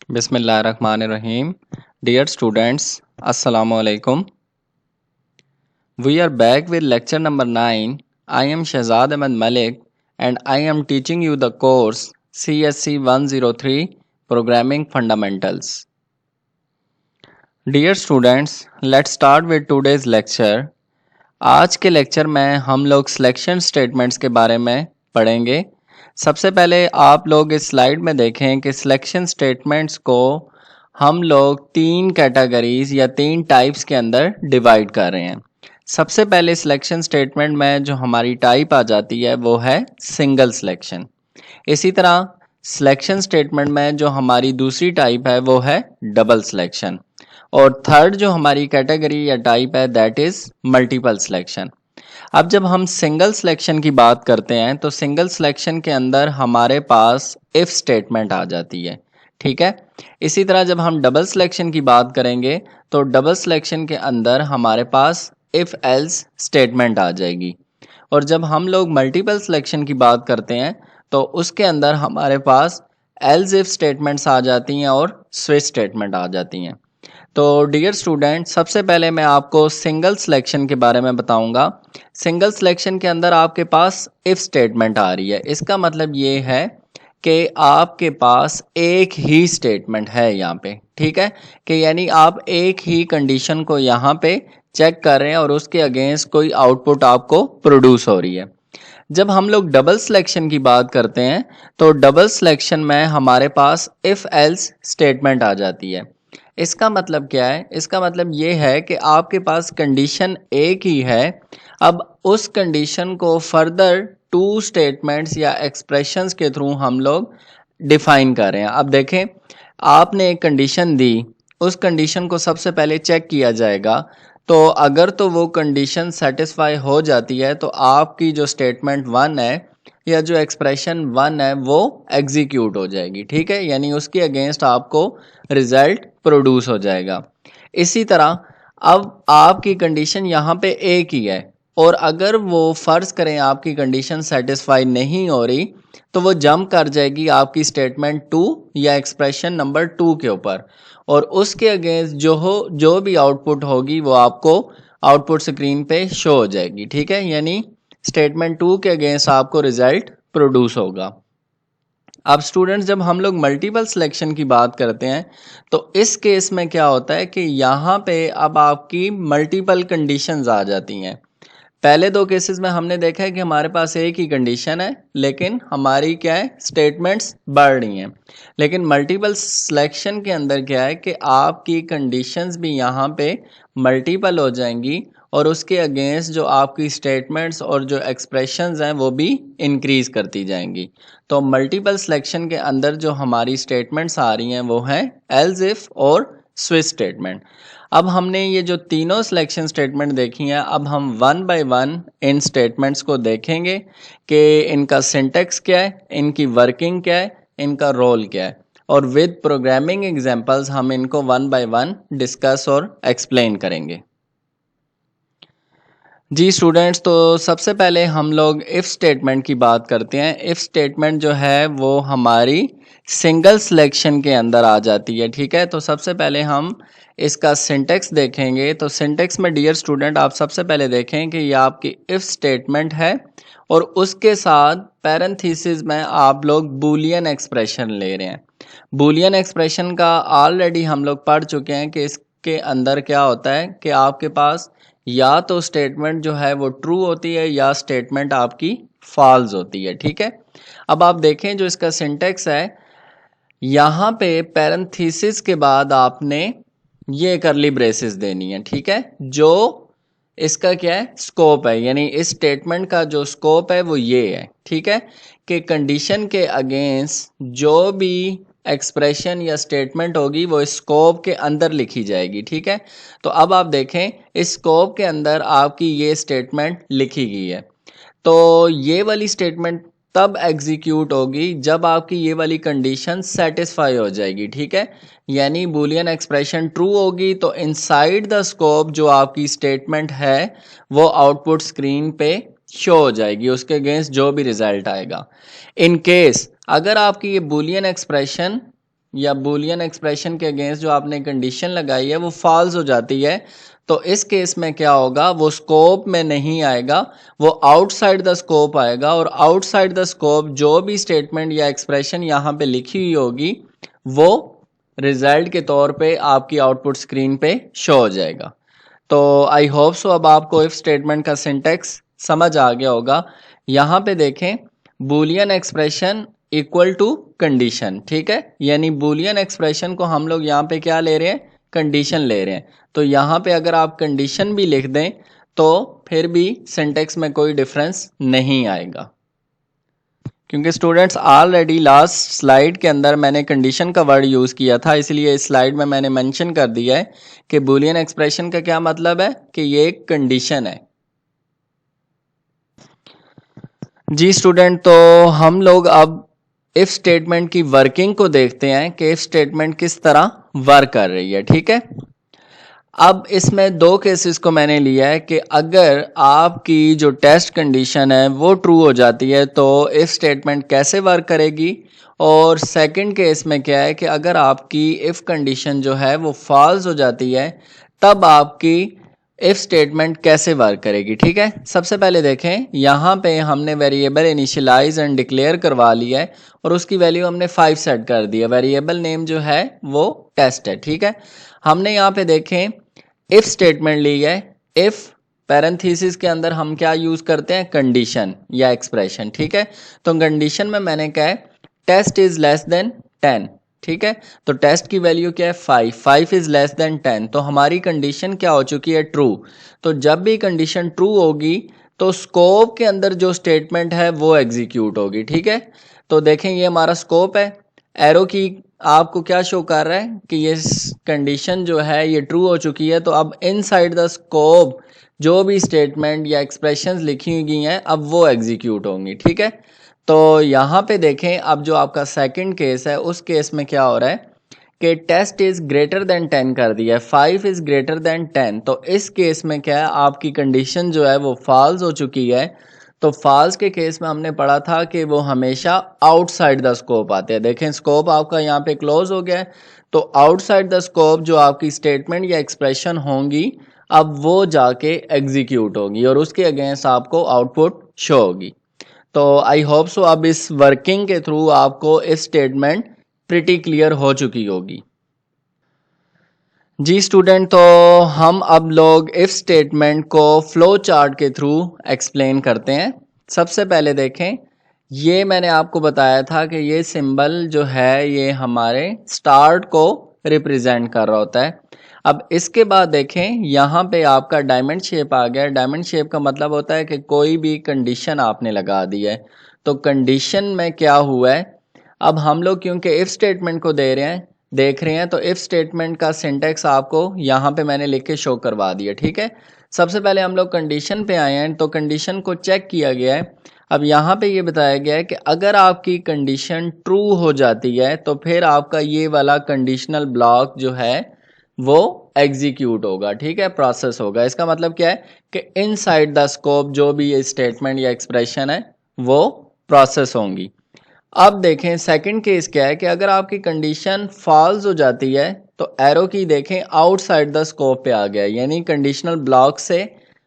Bismillahirrahmanirrahim. Dear students, Assalamu alaikum. We are back with lecture number 9. I am Shahzad Ahmed Malik and I am teaching you the course CSC 103 Programming Fundamentals. Dear students, let's start with today's lecture. आज के lecture में हम लोग selection statements के बारे में पढ़ेंगे। सबसे पहले आप लोग इस स्लाइड में देखें कि सिलेक्शन स्टेटमेंट्स को हम लोग तीन कैटेगरीज या तीन टाइप्स के अंदर डिवाइड कर रहे हैं। सबसे पहले सिलेक्शन स्टेटमेंट में जो हमारी टाइप आ जाती है वो है सिंगल सिलेक्शन। इसी तरह सिलेक्शन स्टेटमेंट में जो हमारी दूसरी टाइप है वो है डबल सिलेक्शन, और थर्ड जो हमारी कैटेगरी या टाइप है दैट इज मल्टीपल सिलेक्शन। अब जब हम सिंगल सिलेक्शन की बात करते हैं तो सिंगल सिलेक्शन के अंदर हमारे पास इफ स्टेटमेंट आ जाती है, ठीक है। इसी तरह जब हम डबल सिलेक्शन की बात करेंगे तो डबल सिलेक्शन के अंदर हमारे पास इफ एल्स स्टेटमेंट आ जाएगी, और जब हम लोग मल्टीपल सिलेक्शन की बात करते हैं तो उसके अंदर हमारे पास एल्स इफ स्टेटमेंट्स आ जाती हैं और स्विच स्टेटमेंट आ जाती हैं। तो डियर स्टूडेंट, सबसे पहले मैं आपको सिंगल सिलेक्शन के बारे में बताऊंगा। सिंगल सिलेक्शन के अंदर आपके पास इफ स्टेटमेंट आ रही है। इसका मतलब ये है कि आपके पास एक ही स्टेटमेंट है यहाँ पे, ठीक है, कि यानी आप एक ही कंडीशन को यहाँ पे चेक कर रहे हैं और उसके अगेंस्ट कोई आउटपुट आपको प्रोड्यूस हो रही है। जब हम लोग डबल सिलेक्शन की बात करते हैं तो डबल सिलेक्शन में हमारे पास इफ एल्स स्टेटमेंट आ जाती है। इसका मतलब क्या है? इसका मतलब ये है कि आपके पास कंडीशन एक ही है, अब उस कंडीशन को फर्दर टू स्टेटमेंट्स या एक्सप्रेशंस के थ्रू हम लोग डिफाइन कर रहे हैं। अब देखें, आपने एक कंडीशन दी, उस कंडीशन को सबसे पहले चेक किया जाएगा, तो अगर तो वो कंडीशन सेटिस्फाई हो जाती है तो आपकी जो स्टेटमेंट 1 है या जो एक्सप्रेशन 1 है वो एग्जीक्यूट हो जाएगी, ठीक है, यानी उसके अगेंस्ट आपको रिजल्ट प्रोड्यूस हो जाएगा। इसी तरह अब आपकी कंडीशन यहाँ पे एक ही है, और अगर वो फर्ज करें आपकी कंडीशन सेटिस्फाई नहीं हो रही तो वो जंप कर जाएगी आपकी स्टेटमेंट 2 या एक्सप्रेशन नंबर 2 के ऊपर, और उसके अगेंस्ट जो भी आउटपुट होगी वो आपको आउटपुट स्क्रीन पे शो हो जाएगी, ठीक है, यानी स्टेटमेंट 2 के अगेंस्ट आपको रिजल्ट प्रोड्यूस होगा। अब स्टूडेंट्स, जब हम लोग मल्टीपल सिलेक्शन की बात करते हैं तो इस केस में क्या होता है कि यहाँ पे अब आपकी मल्टीपल कंडीशंस आ जाती हैं। पहले दो केसेस में हमने देखा है कि हमारे पास एक ही कंडीशन है लेकिन हमारी क्या है, स्टेटमेंट्स बढ़ रही हैं। लेकिन मल्टीपल सिलेक्शन के अंदर क्या है कि आपकी कंडीशंस भी यहाँ पे मल्टीपल हो जाएंगी और उसके अगेंस्ट जो आपकी स्टेटमेंट्स और जो एक्सप्रेशंस हैं वो भी इंक्रीज करती जाएंगी। तो मल्टीपल सिलेक्शन के अंदर जो हमारी स्टेटमेंट्स आ रही हैं वो हैं एल्स इफ और स्विच स्टेटमेंट। अब हमने ये जो तीनों सिलेक्शन स्टेटमेंट देखी हैं, अब हम one by one in statements को देखेंगे कि इनका सिंटेक्स क्या है, इनकी वर्किंग क्या है, इनका रोल क्या है, और विद प्रोग्रामिंग एग्जांपल्स हम इनको वन बाय वन डिस्कस और एक्सप्लेन करेंगे। जी स्टूडेंट्स, तो सबसे पहले हम लोग इफ़ स्टेटमेंट की बात करते हैं। इफ़ स्टेटमेंट जो है वो हमारी सिंगल सिलेक्शन के अंदर आ जाती है, ठीक है। तो सबसे पहले हम इसका सिंटेक्स देखेंगे। तो सिंटेक्स में डियर स्टूडेंट आप सबसे पहले देखें कि ये आपकी इफ़ स्टेटमेंट है और उसके साथ पैरेंथेसिस में आप लोग बूलियन एक्सप्रेशन ले रहे हैं। बूलियन एक्सप्रेशन का ऑलरेडी हम लोग पढ़ चुके हैं कि इसके अंदर क्या होता है कि आपके पास या तो स्टेटमेंट जो है वो ट्रू होती है या स्टेटमेंट आपकी फॉल्स होती है, ठीक है। अब आप देखें जो इसका सिंटेक्स है, यहाँ पे पैरेंथेसिस के बाद आपने ये करली ब्रेसेस देनी है, ठीक है। जो इसका क्या है, स्कोप है, यानी इस स्टेटमेंट का जो स्कोप है वो ये है, ठीक है, कि कंडीशन के अगेंस्ट जो भी एक्सप्रेशन या स्टेटमेंट होगी वो स्कोप के अंदर लिखी जाएगी, ठीक है। तो अब आप देखें इस स्कोप के अंदर आपकी ये स्टेटमेंट लिखी गई है, तो ये वाली स्टेटमेंट तब एग्जीक्यूट होगी जब आपकी ये वाली कंडीशन सेटिस्फाई हो जाएगी, ठीक है, यानी बूलियन एक्सप्रेशन ट्रू होगी तो इनसाइड द स्कोप जो आपकी स्टेटमेंट है वो आउटपुट स्क्रीन पे शो हो जाएगी, उसके अगेंस्ट जो भी रिजल्ट आएगा। इन केस अगर आपकी ये बूलियन एक्सप्रेशन या बूलियन एक्सप्रेशन के अगेंस्ट जो आपने कंडीशन लगाई है वो फॉल्स हो जाती है, तो इस केस में क्या होगा, वो स्कोप में नहीं आएगा, वो आउटसाइड द स्कोप आएगा। और आउटसाइड द स्कोप जो भी स्टेटमेंट या एक्सप्रेशन यहाँ पे लिखी हुई होगी वो रिजल्ट के तौर पे आपकी आउटपुट स्क्रीन पे शो हो जाएगा। तो आई होप सो अब आपको इफ स्टेटमेंट का सिंटेक्स समझ आ गया होगा। यहाँ पे देखें, boolean expression equal to condition, ठीक है, यानी बूलियन एक्सप्रेशन को हम लोग यहाँ पे क्या ले रहे हैं, कंडीशन ले रहे हैं। तो यहाँ पे अगर आप कंडीशन भी लिख दें तो फिर भी सिंटेक्स में कोई डिफरेंस नहीं आएगा, क्योंकि स्टूडेंट्स ऑलरेडी लास्ट स्लाइड के अंदर मैंने कंडीशन का वर्ड यूज़ किया था, इसलिए इस स्लाइड में मैंने मेंशन कर दिया है कि बूलियन एक्सप्रेशन का क्या मतलब है, कि ये एक कंडीशन है। जी स्टूडेंट, तो हम लोग अब इफ स्टेटमेंट की वर्किंग को देखते हैं कि इफ स्टेटमेंट किस तरह वर्क कर रही है, ठीक है। अब इसमें दो केसेस को मैंने लिया है कि अगर आपकी जो टेस्ट कंडीशन है वो ट्रू हो जाती है तो इफ स्टेटमेंट कैसे वर्क करेगी, और सेकंड केस में क्या है कि अगर आपकी इफ कंडीशन जो है वो फॉल्स हो जाती है तब आपकी इफ स्टेटमेंट कैसे वर्क करेगी, ठीक है। सबसे पहले देखें, यहाँ पे हमने वेरिएबल इनिशियलाइज एंड डिक्लेयर करवा लिया है और उसकी वैल्यू हमने 5 सेट कर दी है। वेरिएबल नेम जो है वो टेस्ट है, ठीक है। हमने यहाँ पे देखें इफ स्टेटमेंट ली है, इफ पैरेंथेसिस के अंदर हम क्या यूज करते हैं, कंडीशन या एक्सप्रेशन, ठीक है। तो कंडीशन में मैंने कहा है टेस्ट इज लेस देन 10, ठीक है। तो टेस्ट की वैल्यू क्या है, 5 इज लेस देन 10, तो हमारी कंडीशन क्या हो चुकी है, ट्रू। तो जब भी कंडीशन ट्रू होगी तो स्कोप के अंदर जो स्टेटमेंट है वो एग्जीक्यूट होगी, ठीक है। तो देखें ये हमारा स्कोप है, एरो की आपको क्या शो कर रहा है कि ये कंडीशन जो है ये ट्रू हो चुकी है। तो अब इनसाइड द स्कोप जो भी स्टेटमेंट या एक्सप्रेशंस लिखी गई हैं अब वो एग्जीक्यूट होंगी, ठीक है। तो यहाँ पे देखें, अब जो आपका सेकंड केस है उस केस में क्या हो रहा है कि टेस्ट इज ग्रेटर देन 10 कर दिया है, 5 इज ग्रेटर देन 10। तो इस केस में क्या है, आपकी कंडीशन जो है वो फॉल्स हो चुकी है। तो फॉल्स के केस में हमने पढ़ा था कि वो हमेशा आउटसाइड द स्कोप आते हैं। देखें स्कोप आपका यहाँ पे क्लोज हो गया है, तो आउटसाइड द स्कोप जो आपकी स्टेटमेंट या एक्सप्रेशन होंगी अब वो जाके एग्जीक्यूट होगी और उसके अगेंस्ट आपको आउटपुट शो होगी। तो आई होप सो अब इस वर्किंग के थ्रू आपको इस स्टेटमेंट प्रिटी क्लियर हो चुकी होगी। जी स्टूडेंट, तो हम अब लोग इफ स्टेटमेंट को फ्लो चार्ट के थ्रू एक्सप्लेन करते हैं। सबसे पहले देखें, ये मैंने आपको बताया था कि ये सिंबल जो है ये हमारे स्टार्ट को रिप्रेजेंट कर रहा होता है। अब इसके बाद देखें, यहाँ पे आपका डायमंड शेप आ गया। डायमंड शेप का मतलब होता है कि कोई भी कंडीशन आपने लगा दी है। तो कंडीशन में क्या हुआ है, अब हम लोग क्योंकि इफ स्टेटमेंट को देख रहे हैं तो इफ स्टेटमेंट का सिंटेक्स आपको यहाँ पे मैंने लिख के शो करवा दिया, ठीक है। सबसे पहले हम लोग कंडीशन पे आए हैं, तो कंडीशन को चेक किया गया है। अब यहाँ पे ये बताया गया है कि अगर आपकी कंडीशन ट्रू हो जाती है तो फिर आपका ये वाला कंडीशनल ब्लॉक जो है वो एग्जीक्यूट होगा, ठीक है, प्रोसेस होगा। इसका मतलब क्या है कि इनसाइड द स्कोप जो भी ये स्टेटमेंट या एक्सप्रेशन है वो प्रोसेस होंगी। अब देखें सेकंड केस क्या है कि अगर आपकी कंडीशन फॉल्स हो जाती है तो एरो की देखें आउटसाइड द स्कोप पे आ गया, यानी कंडीशनल ब्लॉक से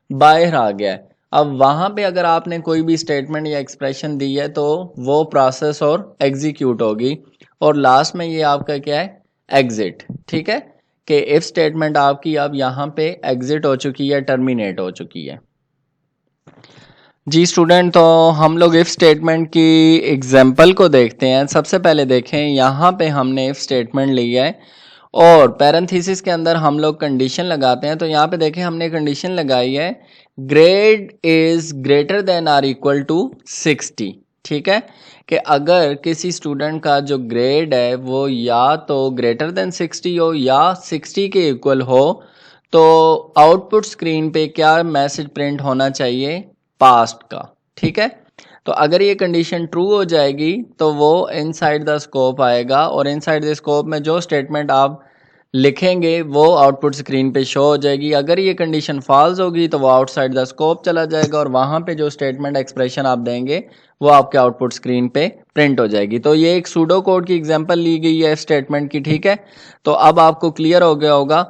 बाहर आ गया है। अब वहां पे अगर आपने कोई भी स्टेटमेंट या एक्सप्रेशन दी है तो वो प्रोसेस और एग्जीक्यूट होगी। और लास्ट में ये आपका क्या है, एग्जिट, ठीक है, कि इफ स्टेटमेंट आपकी अब यहाँ पे एग्जिट हो चुकी है, टर्मिनेट हो चुकी है। जी स्टूडेंट, तो हम लोग इफ स्टेटमेंट की एग्जाम्पल को देखते हैं। सबसे पहले देखें, यहाँ पे हमने इफ स्टेटमेंट लिया है और पैरेंथेसिस के अंदर हम लोग कंडीशन लगाते हैं। तो यहाँ पे देखें हमने कंडीशन लगाई है grade is greater than or equal to 60, ठीक है, कि अगर किसी स्टूडेंट का जो ग्रेड है वो या तो ग्रेटर देन 60 हो या 60 के इक्वल हो तो आउटपुट स्क्रीन पे क्या मैसेज प्रिंट होना चाहिए, पास्ट का, ठीक है। तो अगर ये कंडीशन ट्रू हो जाएगी तो वो इनसाइड द स्कोप आएगा और इनसाइड द स्कोप में जो स्टेटमेंट आप लिखेंगे वो आउटपुट स्क्रीन पे शो हो जाएगी। अगर ये कंडीशन फॉल्स होगी तो वो आउटसाइड द स्कोप चला जाएगा और वहाँ पे जो स्टेटमेंट एक्सप्रेशन आप देंगे वो आपके आउटपुट स्क्रीन पे प्रिंट हो जाएगी। तो ये एक सूडो कोड की एग्जांपल ली गई है स्टेटमेंट की, ठीक है। तो अब आपको क्लियर हो गया होगा।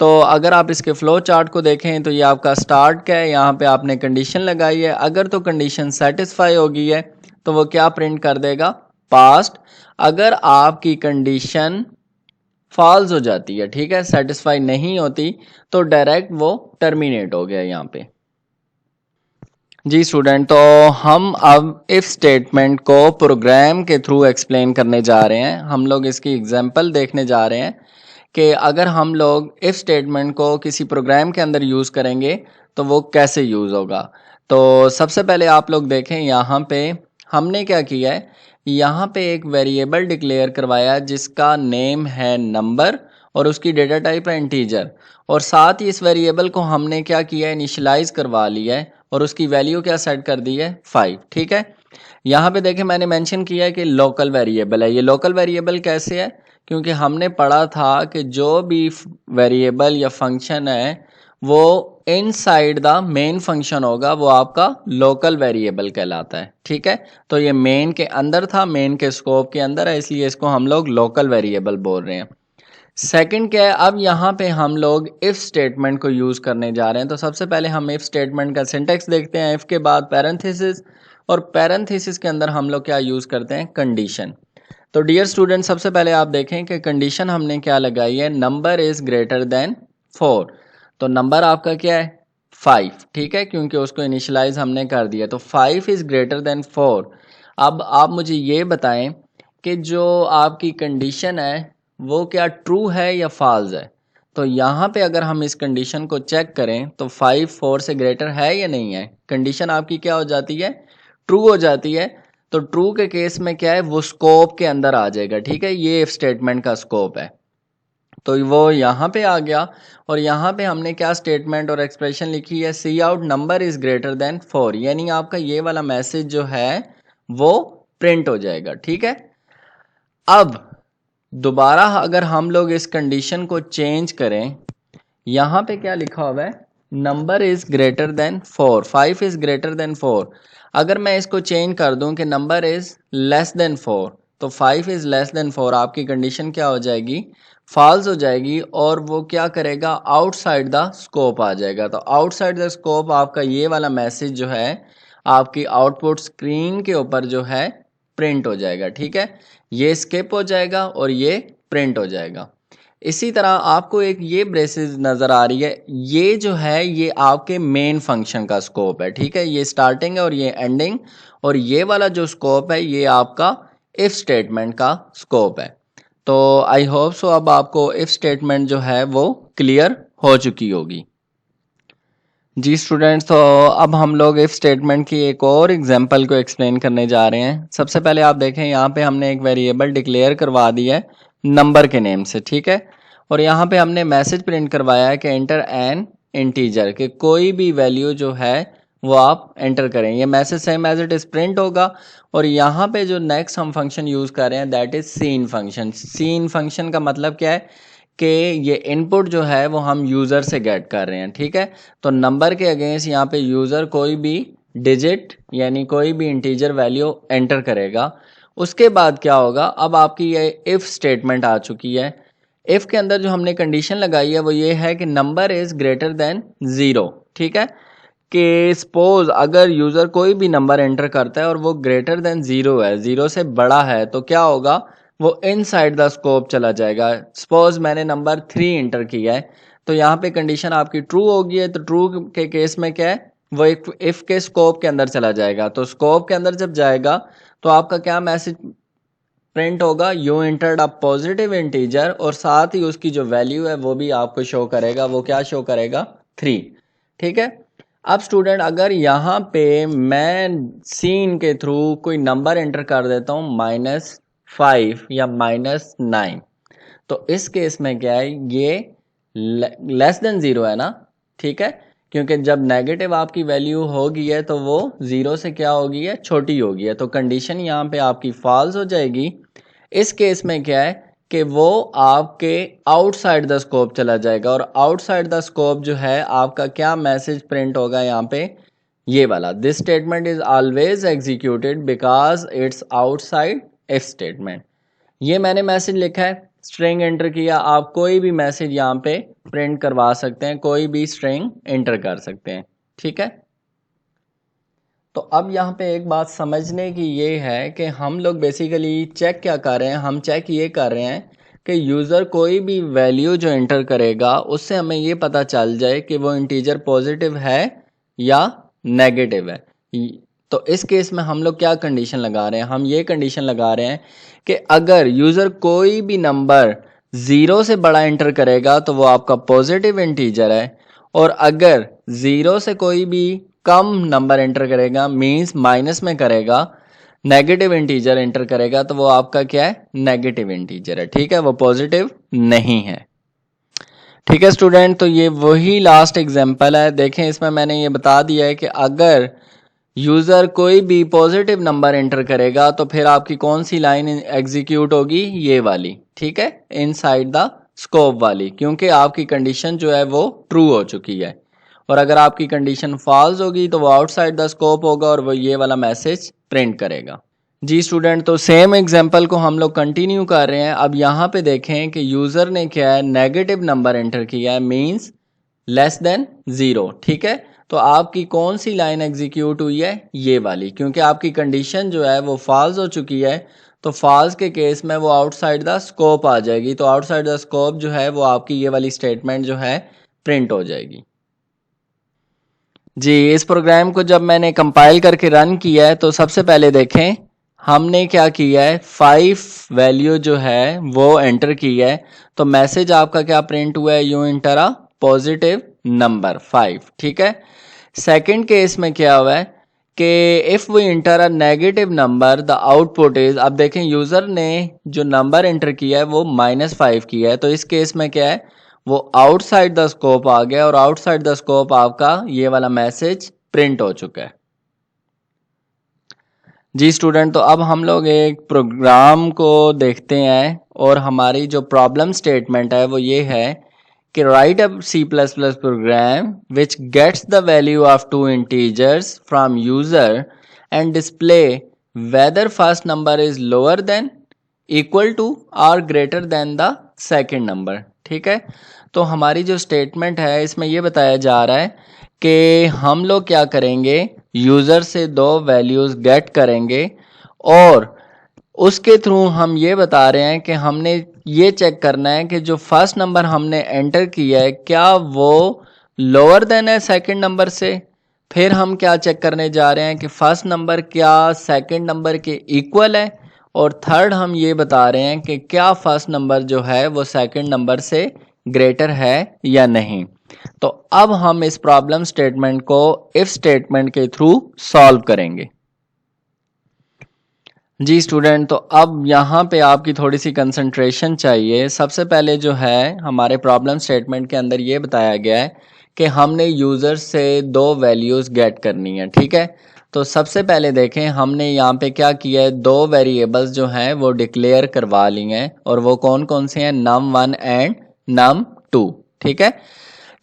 तो अगर आप इसके फ्लो चार्ट को देखें तो ये आपका स्टार्ट का है, यहाँ पे आपने कंडीशन लगाई है। अगर तो कंडीशन सेटिस्फाई होगी है तो वो क्या प्रिंट कर देगा, पास्ट। अगर आपकी कंडीशन फॉल्स हो जाती है, ठीक है, सेटिस्फाई नहीं होती, तो डायरेक्ट वो टर्मिनेट हो गया यहाँ पे। जी स्टूडेंट, तो हम अब इफ स्टेटमेंट को प्रोग्राम के थ्रू एक्सप्लेन करने जा रहे हैं। हम लोग इसकी एग्जांपल देखने जा रहे हैं कि अगर हम लोग इफ स्टेटमेंट को किसी प्रोग्राम के अंदर यूज़ करेंगे तो वो कैसे यूज़ होगा। तो सबसे पहले आप लोग देखें, यहाँ पे हमने क्या किया है, यहाँ पे एक वेरिएबल डिक्लेयर करवाया जिसका नेम है नंबर और उसकी डेटा टाइप है इंटीजर। और साथ ही इस वेरिएबल को हमने क्या किया है, इनिशियलाइज करवा लिया है और उसकी वैल्यू क्या सेट कर दी है, 5, ठीक है। यहाँ पे देखें मैंने मेंशन किया है कि लोकल वेरिएबल है। ये लोकल वेरिएबल कैसे है, क्योंकि हमने पढ़ा था कि जो भी वेरिएबल या फंक्शन है वो इनसाइड द मेन फंक्शन होगा, वो आपका लोकल वेरिएबल कहलाता है, ठीक है। तो ये मेन के अंदर था, मेन के स्कोप के अंदर है, इसलिए इसको हम लोग लोकल वेरिएबल बोल रहे हैं। सेकंड क्या है, अब यहाँ पे हम लोग इफ स्टेटमेंट को यूज करने जा रहे हैं। तो सबसे पहले हम इफ स्टेटमेंट का सिंटेक्स देखते हैं। इफ के बाद पैरेंथेसिस, और पैरेंथेसिस के अंदर हम लोग क्या यूज करते हैं, कंडीशन। तो डियर स्टूडेंट, सबसे पहले आप देखें कि कंडीशन हमने क्या लगाई है, नंबर इज ग्रेटर देन 4। तो नंबर आपका क्या है, 5, ठीक है, क्योंकि उसको इनिशियलाइज हमने कर दिया। तो 5 इज ग्रेटर देन 4। अब आप मुझे ये बताएं कि जो आपकी कंडीशन है वो क्या ट्रू है या फॉल्स है। तो यहाँ पे अगर हम इस कंडीशन को चेक करें तो 5 4 से ग्रेटर है या नहीं है। कंडीशन आपकी क्या हो जाती है, ट्रू हो जाती है। तो ट्रू के केस में क्या है, वो स्कोप के अंदर आ जाएगा, ठीक है। ये इफ स्टेटमेंट का स्कोप है, तो वो यहाँ पे आ गया। और यहाँ पे हमने क्या स्टेटमेंट और एक्सप्रेशन लिखी है, cout number is greater than 4, यानी आपका ये वाला मैसेज जो है वो प्रिंट हो जाएगा, ठीक है। अब दोबारा अगर हम लोग इस कंडीशन को चेंज करें, यहाँ पे क्या लिखा हुआ है, number is greater than 4, 5 is greater than 4। अगर मैं इसको चेंज कर दूं कि नंबर इज लेस देन 4, तो 5 इज लेस देन 4, आपकी कंडीशन क्या हो जाएगी, फॉल्स हो जाएगी। और वो क्या करेगा, आउटसाइड द स्कोप आ जाएगा। तो आउटसाइड द स्कोप आपका ये वाला मैसेज जो है आपकी आउटपुट स्क्रीन के ऊपर जो है प्रिंट हो जाएगा, ठीक है। ये स्किप हो जाएगा और ये प्रिंट हो जाएगा। इसी तरह आपको एक ये ब्रेसेस नज़र आ रही है, ये जो है ये आपके मेन फंक्शन का स्कोप है, ठीक है। ये स्टार्टिंग है और ये एंडिंग, और ये वाला जो स्कोप है ये आपका इफ स्टेटमेंट का स्कोप है। तो आई होप सो अब आपको इफ स्टेटमेंट जो है वो क्लियर हो चुकी होगी। जी स्टूडेंट्स, तो अब हम लोग इफ स्टेटमेंट की एक और एग्जांपल को एक्सप्लेन करने जा रहे हैं। सबसे पहले आप देखें, यहाँ पे हमने एक वेरिएबल डिक्लेयर करवा दी है नंबर के नेम से, ठीक है। और यहाँ पे हमने मैसेज प्रिंट करवाया है कि एंटर एन इंटीजर, कि कोई भी वैल्यू जो है वो आप एंटर करें। ये message same as it is print होगा। और यहाँ पे जो नेक्स्ट हम फंक्शन यूज़ कर रहे हैं दैट इज सीन फंक्शन। सीन फंक्शन का मतलब क्या है कि ये इनपुट जो है वो हम यूज़र से गेट कर रहे हैं, ठीक है। तो नंबर के अगेंस्ट यहाँ पे यूज़र कोई भी डिजिट यानी कोई भी इंटीजर वैल्यू एंटर करेगा। उसके बाद क्या होगा, अब आपकी ये इफ़ स्टेटमेंट आ चुकी है। इफ़ के अंदर जो हमने कंडीशन लगाई है वो ये है कि नंबर इज़ ग्रेटर देन 0, ठीक है। कि सपोज अगर यूज़र कोई भी नंबर एंटर करता है और वो ग्रेटर देन 0 है, 0 से बड़ा है, तो क्या होगा, वो इनसाइड द स्कोप चला जाएगा। सपोज मैंने नंबर 3 एंटर किया है, तो यहाँ पे कंडीशन आपकी ट्रू होगी है। तो ट्रू के केस में क्या है, वो एक इफ के स्कोप के अंदर चला जाएगा। तो स्कोप के अंदर जब जाएगा तो आपका क्या मैसेज प्रिंट होगा, you entered a positive integer, और साथ ही उसकी जो वैल्यू है वो भी आपको शो करेगा। वो क्या शो करेगा, 3, ठीक है। अब स्टूडेंट अगर यहाँ पे मैं सीन के थ्रू कोई नंबर एंटर कर देता हूँ -5 या -9, तो इस केस में क्या है, ये लेस देन 0 है ना, ठीक है। क्योंकि जब नेगेटिव आपकी वैल्यू होगी है तो वो 0 से क्या होगी है, छोटी होगी है। तो कंडीशन यहाँ पे आपकी फॉल्स हो जाएगी। इस केस में क्या है कि वो आपके आउटसाइड द स्कोप चला जाएगा, और आउटसाइड द स्कोप जो है आपका क्या मैसेज प्रिंट होगा यहाँ पे, ये वाला, this statement is always executed because it's outside if statement. ये मैंने मैसेज लिखा है, स्ट्रिंग एंटर किया, आप कोई भी मैसेज यहाँ पे प्रिंट करवा सकते हैं, कोई भी स्ट्रिंग एंटर कर सकते हैं, ठीक है। तो अब यहाँ पे एक बात समझने की ये है कि हम लोग बेसिकली चेक क्या कर रहे हैं, हम चेक ये कर रहे हैं कि यूज़र कोई भी वैल्यू जो एंटर करेगा उससे हमें ये पता चल जाए कि वो इंटीजर पॉजिटिव है या नेगेटिव है। तो इस केस में हम लोग क्या कंडीशन लगा रहे हैं, हम ये कंडीशन लगा रहे हैं कि अगर यूज़र कोई भी नंबर 0 से बड़ा एंटर करेगा तो वो आपका पॉजिटिव इंटीजर है, और अगर 0 से कोई भी कम नंबर एंटर करेगा, मींस माइनस में करेगा, नेगेटिव इंटीजर एंटर करेगा, तो वो आपका क्या है, नेगेटिव इंटीजर है, ठीक है, वो पॉजिटिव नहीं है। ठीक है स्टूडेंट, तो ये वही लास्ट एग्जांपल है। देखें इसमें मैंने ये बता दिया है कि अगर यूज़र कोई भी पॉजिटिव नंबर एंटर करेगा तो फिर आपकी कौन सी लाइन एग्जीक्यूट होगी, ये वाली, ठीक है, इनसाइड द स्कोप वाली, क्योंकि आपकी कंडीशन जो है वो ट्रू हो चुकी है। और अगर आपकी कंडीशन फॉल्स होगी तो वो आउटसाइड द स्कोप होगा और वो ये वाला मैसेज प्रिंट करेगा। जी स्टूडेंट, तो सेम एग्जांपल को हम लोग कंटिन्यू कर रहे हैं। अब यहाँ पे देखें कि यूज़र ने क्या है, नेगेटिव नंबर एंटर किया है, मींस लेस देन 0, ठीक है। तो आपकी कौन सी लाइन एग्जीक्यूट हुई है, ये वाली, क्योंकि आपकी कंडीशन जो है वो फॉल्स हो चुकी है। तो फॉल्स के केस में वो आउटसाइड द स्कोप आ जाएगी, तो आउटसाइड द स्कोप जो है वो आपकी ये वाली स्टेटमेंट जो है प्रिंट हो जाएगी। जी, इस प्रोग्राम को जब मैंने कंपाइल करके रन किया है तो सबसे पहले देखें हमने क्या किया है, 5 वैल्यू जो है वो एंटर की है। तो मैसेज आपका क्या प्रिंट हुआ है, you enter a positive number 5, ठीक है। सेकंड केस में क्या हुआ है कि if we enter a negative number the output is, अब देखें यूज़र ने जो नंबर एंटर किया है वो -5 किया है, तो इस केस में क्या है, वो आउटसाइड द स्कोप आ गया, और आउटसाइड द स्कोप आपका ये वाला मैसेज प्रिंट हो चुका है। जी स्टूडेंट, तो अब हम लोग एक प्रोग्राम को देखते हैं, और हमारी जो प्रॉब्लम स्टेटमेंट है वो ये है कि write a C++ program which gets the value of 2 integers from user and display whether first number is lower than, equal to और greater than the second number, ठीक है। तो हमारी जो स्टेटमेंट है इसमें ये बताया जा रहा है कि हम लोग क्या करेंगे, यूज़र से 2 वैल्यूज़ गेट करेंगे, और उसके थ्रू हम ये बता रहे हैं कि हमने ये चेक करना है कि जो फर्स्ट नंबर हमने एंटर किया है क्या वो लोअर देन है सेकंड नंबर से। फिर हम क्या चेक करने जा रहे हैं कि फर्स्ट नंबर क्या सेकंड नंबर के इक्वल है, और थर्ड हम ये बता रहे हैं कि क्या फर्स्ट नंबर जो है वो सेकंड नंबर से ग्रेटर है या नहीं। तो अब हम इस प्रॉब्लम स्टेटमेंट को इफ स्टेटमेंट के थ्रू सॉल्व करेंगे। जी स्टूडेंट, तो अब यहाँ पे आपकी थोड़ी सी कंसंट्रेशन चाहिए। सबसे पहले जो है हमारे प्रॉब्लम स्टेटमेंट के अंदर ये बताया गया है कि हमने यूज़र से 2 वैल्यूज़ गेट करनी है, ठीक है। तो सबसे पहले देखें हमने यहाँ पे क्या किया है, 2 वेरिएबल्स जो हैं वो डिक्लेयर करवा ली हैं, और वो कौन कौन से हैं, num1 एंड num2, ठीक है।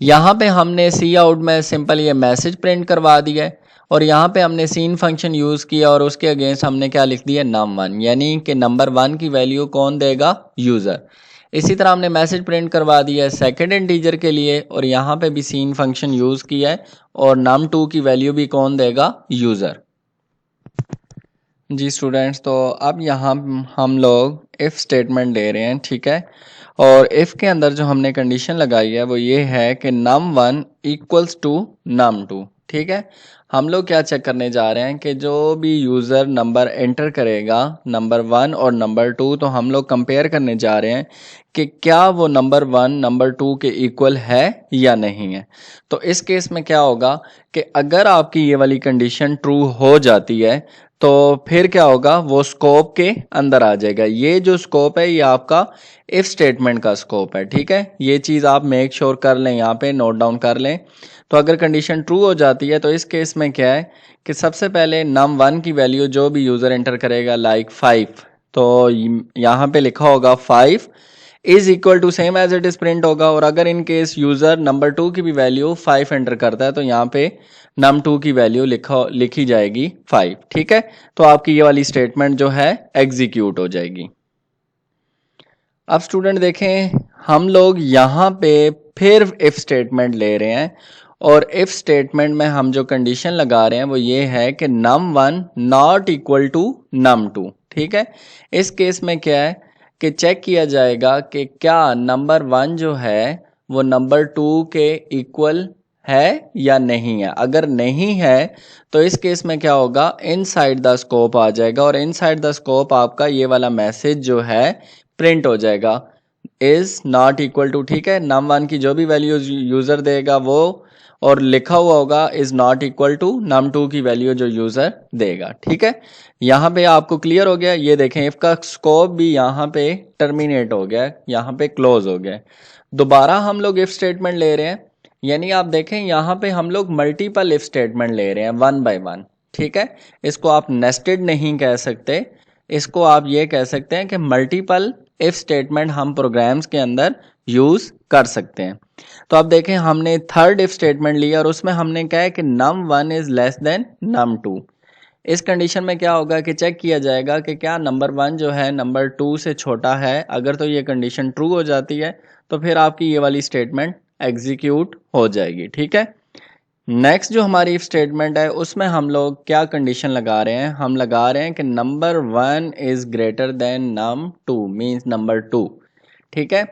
यहाँ पे हमने सी आउट में सिंपल ये मैसेज प्रिंट करवा दिया है, और यहाँ पे हमने सीन फंक्शन यूज़ किया और उसके अगेंस्ट हमने क्या लिख दिया, num1, यानी कि नंबर 1 की वैल्यू कौन देगा, यूज़र। इसी तरह हमने मैसेज प्रिंट करवा दिया है सेकंड इंटीजर के लिए, और यहाँ पे भी सीन फंक्शन यूज़ किया है, और num2 की वैल्यू भी कौन देगा, यूज़र। जी स्टूडेंट्स, तो अब यहाँ हम लोग इफ़ स्टेटमेंट दे रहे हैं, ठीक है। और इफ़ के अंदर जो हमने कंडीशन लगाई है वो ये है कि num1 इक्वल्स टू num2, ठीक है। हम लोग क्या चेक करने जा रहे हैं कि जो भी यूज़र नंबर एंटर करेगा, नंबर 1 और नंबर 2, तो हम लोग कंपेयर करने जा रहे हैं कि क्या वो नंबर 1 नंबर 2 के इक्वल है या नहीं है। तो इस केस में क्या होगा कि अगर आपकी ये वाली कंडीशन ट्रू हो जाती है तो फिर क्या होगा, वो स्कोप के अंदर आ जाएगा। ये जो स्कोप है ये आपका इफ स्टेटमेंट का स्कोप है, ठीक है। ये चीज़ आप मेक श्योर कर लें, यहाँ पे नोट डाउन कर लें। तो अगर कंडीशन ट्रू हो जाती है तो इस केस में क्या है कि सबसे पहले num1 की वैल्यू जो भी यूज़र एंटर करेगा लाइक 5, तो यहाँ पे लिखा होगा 5 is equal to same as it is print होगा। और अगर इन केस यूजर नंबर 2 की भी वैल्यू 5 एंटर करता है तो यहाँ पे num2 की वैल्यू लिखी जाएगी 5। ठीक है, तो आपकी ये वाली स्टेटमेंट जो है एग्जीक्यूट हो जाएगी। अब स्टूडेंट देखें, हम लोग यहाँ पे फिर इफ स्टेटमेंट ले रहे हैं और इफ स्टेटमेंट में हम जो कंडीशन लगा रहे हैं वो ये है कि num1 not equal to num2। ठीक है, इस केस में क्या है कि चेक किया जाएगा कि क्या नंबर 1 जो है वो नंबर 2 के इक्वल है या नहीं है। अगर नहीं है तो इस केस में क्या होगा, इनसाइड द स्कोप आ जाएगा और इनसाइड द स्कोप आपका ये वाला मैसेज जो है प्रिंट हो जाएगा, इज नॉट इक्वल टू। ठीक है, num1 की जो भी वैल्यू यूजर देगा वो, और लिखा हुआ होगा is not equal to num2 की वैल्यू जो यूजर देगा। ठीक है, यहाँ पे आपको क्लियर हो गया। ये देखें, इफ का स्कोप भी यहाँ पे टर्मिनेट हो गया, यहाँ पे क्लोज हो गया। दोबारा हम लोग इफ स्टेटमेंट ले रहे हैं, यानी आप देखें यहाँ पे हम लोग मल्टीपल इफ स्टेटमेंट ले रहे हैं 1 बाय 1। ठीक है, इसको आप नेस्टेड नहीं कह सकते, इसको आप ये कह सकते हैं कि मल्टीपल इफ स्टेटमेंट हम प्रोग्राम्स के अंदर यूज कर सकते हैं। तो अब देखें, हमने थर्ड इफ स्टेटमेंट लिया और उसमें हमने कहा है कि num1 is less than num2। इस कंडीशन में क्या होगा कि चेक किया जाएगा कि क्या नंबर 1 जो है नंबर 2 से छोटा है। अगर तो ये कंडीशन ट्रू हो जाती है तो फिर आपकी ये वाली स्टेटमेंट एग्जीक्यूट हो जाएगी। ठीक है, नेक्स्ट जो हमारी इफ स्टेटमेंट है उसमें हम लोग क्या कंडीशन लगा रहे हैं, हम लगा रहे हैं कि number 1 is greater then num2 means number 2। ठीक है,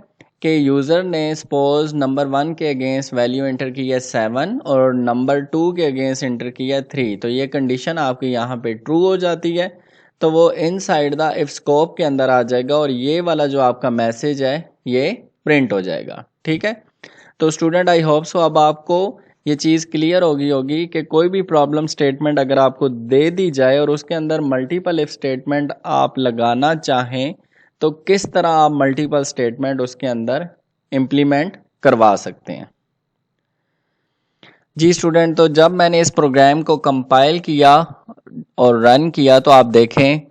कि यूजर ने सपोज नंबर 1 के अगेंस्ट वैल्यू एंटर की है 7 और नंबर 2 के अगेंस्ट एंटर की है 3, तो ये कंडीशन आपकी यहाँ पे ट्रू हो जाती है तो वो इनसाइड द इफ स्कोप के अंदर आ जाएगा और ये वाला जो आपका मैसेज है ये प्रिंट हो जाएगा। ठीक है, तो स्टूडेंट आई होप सो अब आपको ये चीज़ क्लियर होगी कि कोई भी प्रॉब्लम स्टेटमेंट अगर आपको दे दी जाए और उसके अंदर मल्टीपल इफ स्टेटमेंट आप लगाना चाहें तो किस तरह आप मल्टीपल स्टेटमेंट उसके अंदर इम्प्लीमेंट करवा सकते हैं। जी स्टूडेंट, तो जब मैंने इस प्रोग्राम को कंपाइल किया और रन किया तो आप देखें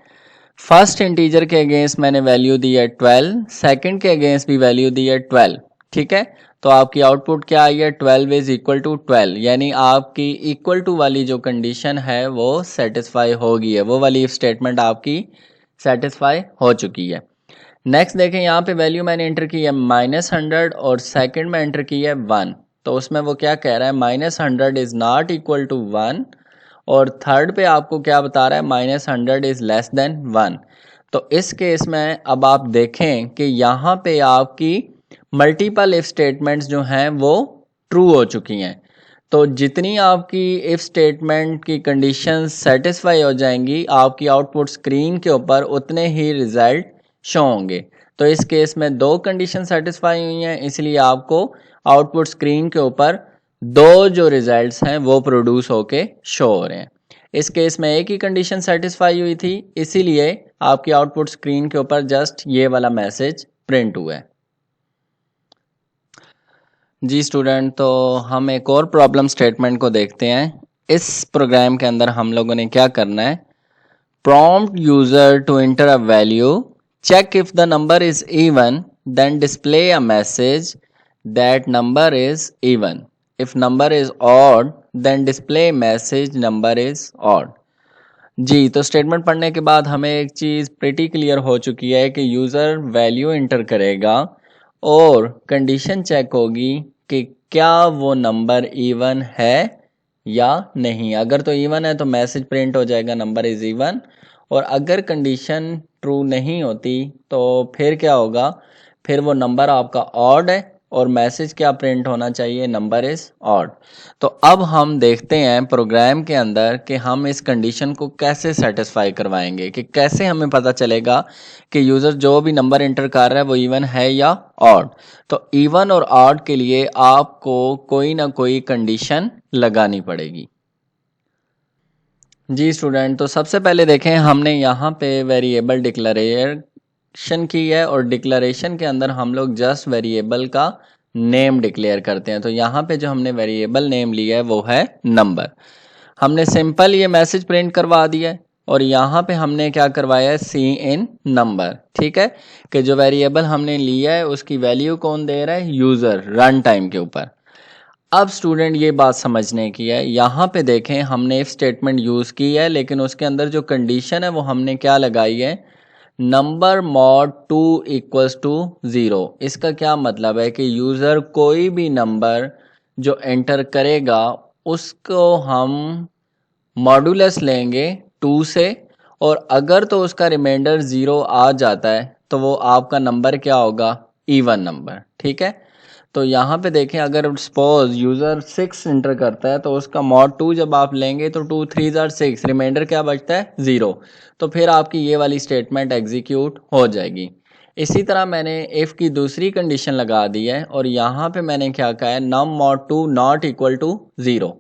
फर्स्ट इंटीजर के अगेंस्ट मैंने वैल्यू दी है 12, सेकंड के अगेंस्ट भी वैल्यू दी है 12। ठीक है, तो आपकी आउटपुट क्या आई है, 12 इज इक्वल टू 12, यानी आपकी इक्वल टू वाली जो कंडीशन है वो सेटिस्फाई हो गई है, वो वाली स्टेटमेंट आपकी सेटिस्फाई हो चुकी है। नेक्स्ट देखें, यहाँ पे वैल्यू मैंने एंटर की है -100 और सेकंड में एंटर की है 1, तो उसमें वो क्या कह रहा है, -100 इज नॉट इक्वल टू 1 और थर्ड पे आपको क्या बता रहा है, -100 इज लेस देन 1। तो इस केस में अब आप देखें कि यहाँ पे आपकी मल्टीपल इफ स्टेटमेंट्स जो हैं वो ट्रू हो चुकी हैं। तो जितनी आपकी इफ स्टेटमेंट की कंडीशन सेटिस्फाई हो जाएंगी आपकी आउटपुट स्क्रीन के ऊपर उतने ही रिजल्ट शो होंगे। तो इस केस में 2 कंडीशन सेटिस्फाई हुई हैं, इसलिए आपको आउटपुट स्क्रीन के ऊपर 2 जो रिजल्ट्स हैं वो प्रोड्यूस होके शो हो रहे हैं। इस केस में एक ही कंडीशन सेटिस्फाई हुई थी, इसीलिए आपकी आउटपुट स्क्रीन के ऊपर जस्ट ये वाला मैसेज प्रिंट हुआ है। जी स्टूडेंट, तो हम एक और प्रॉब्लम स्टेटमेंट को देखते हैं। इस प्रोग्राम के अंदर हम लोगों ने क्या करना है, prompt user to enter a value, check if the number is even, then display a message that number is even. If number is odd then display message number is odd. जी, तो स्टेटमेंट पढ़ने के बाद हमें एक चीज़ pretty clear हो चुकी है कि यूज़र वैल्यू एंटर करेगा और कंडीशन चेक होगी कि क्या वो नंबर इवन है या नहीं। अगर तो इवन है तो मैसेज प्रिंट हो जाएगा नंबर इज़ इवन, और अगर कंडीशन ट्रू नहीं होती तो फिर क्या होगा, फिर वो नंबर आपका ऑड है और मैसेज क्या प्रिंट होना चाहिए, नंबर इज़ ऑड। तो अब हम देखते हैं प्रोग्राम के अंदर कि हम इस कंडीशन को कैसे सेटिस्फाई करवाएंगे, कि कैसे हमें पता चलेगा कि यूज़र जो भी नंबर एंटर कर रहा है वो इवन है या ऑड। तो इवन और ऑड के लिए आपको कोई ना कोई कंडीशन लगानी पड़ेगी। जी स्टूडेंट, तो सबसे पहले देखें हमने यहाँ पे वेरिएबल डिक्लेरेशन की है और डिक्लेरेशन के अंदर हम लोग जस्ट वेरिएबल का नेम डिक्लेयर करते हैं। तो यहाँ पे जो हमने वेरिएबल नेम लिया है वो है नंबर। हमने सिंपल ये मैसेज प्रिंट करवा दिया है और यहाँ पे हमने क्या करवाया है, सी इन नंबर। ठीक है, कि जो वेरिएबल हमने लिया है उसकी वैल्यू कौन दे रहा है, यूज़र, रन टाइम के ऊपर। अब स्टूडेंट ये बात समझने की है, यहाँ पे देखें हमने इफ स्टेटमेंट यूज़ की है, लेकिन उसके अंदर जो कंडीशन है वो हमने क्या लगाई है, नंबर मॉड 2 इक्वल्स टू 0। इसका क्या मतलब है कि यूज़र कोई भी नंबर जो एंटर करेगा उसको हम मॉडुलस लेंगे 2 से, और अगर तो उसका रिमाइंडर 0 आ जाता है तो वो आपका नंबर क्या होगा, इवन नंबर। ठीक है, तो यहाँ पे देखें अगर सपोज यूज़र 6 इंटर करता है तो उसका मॉड 2 जब आप लेंगे तो 2 3 ज़ार 6, रिमाइंडर क्या बचता है, 0। तो फिर आपकी ये वाली स्टेटमेंट एग्जीक्यूट हो जाएगी। इसी तरह मैंने इफ़ की दूसरी कंडीशन लगा दी है और यहाँ पे मैंने क्या कहा है, नम मॉड 2 नॉट इक्वल टू 0।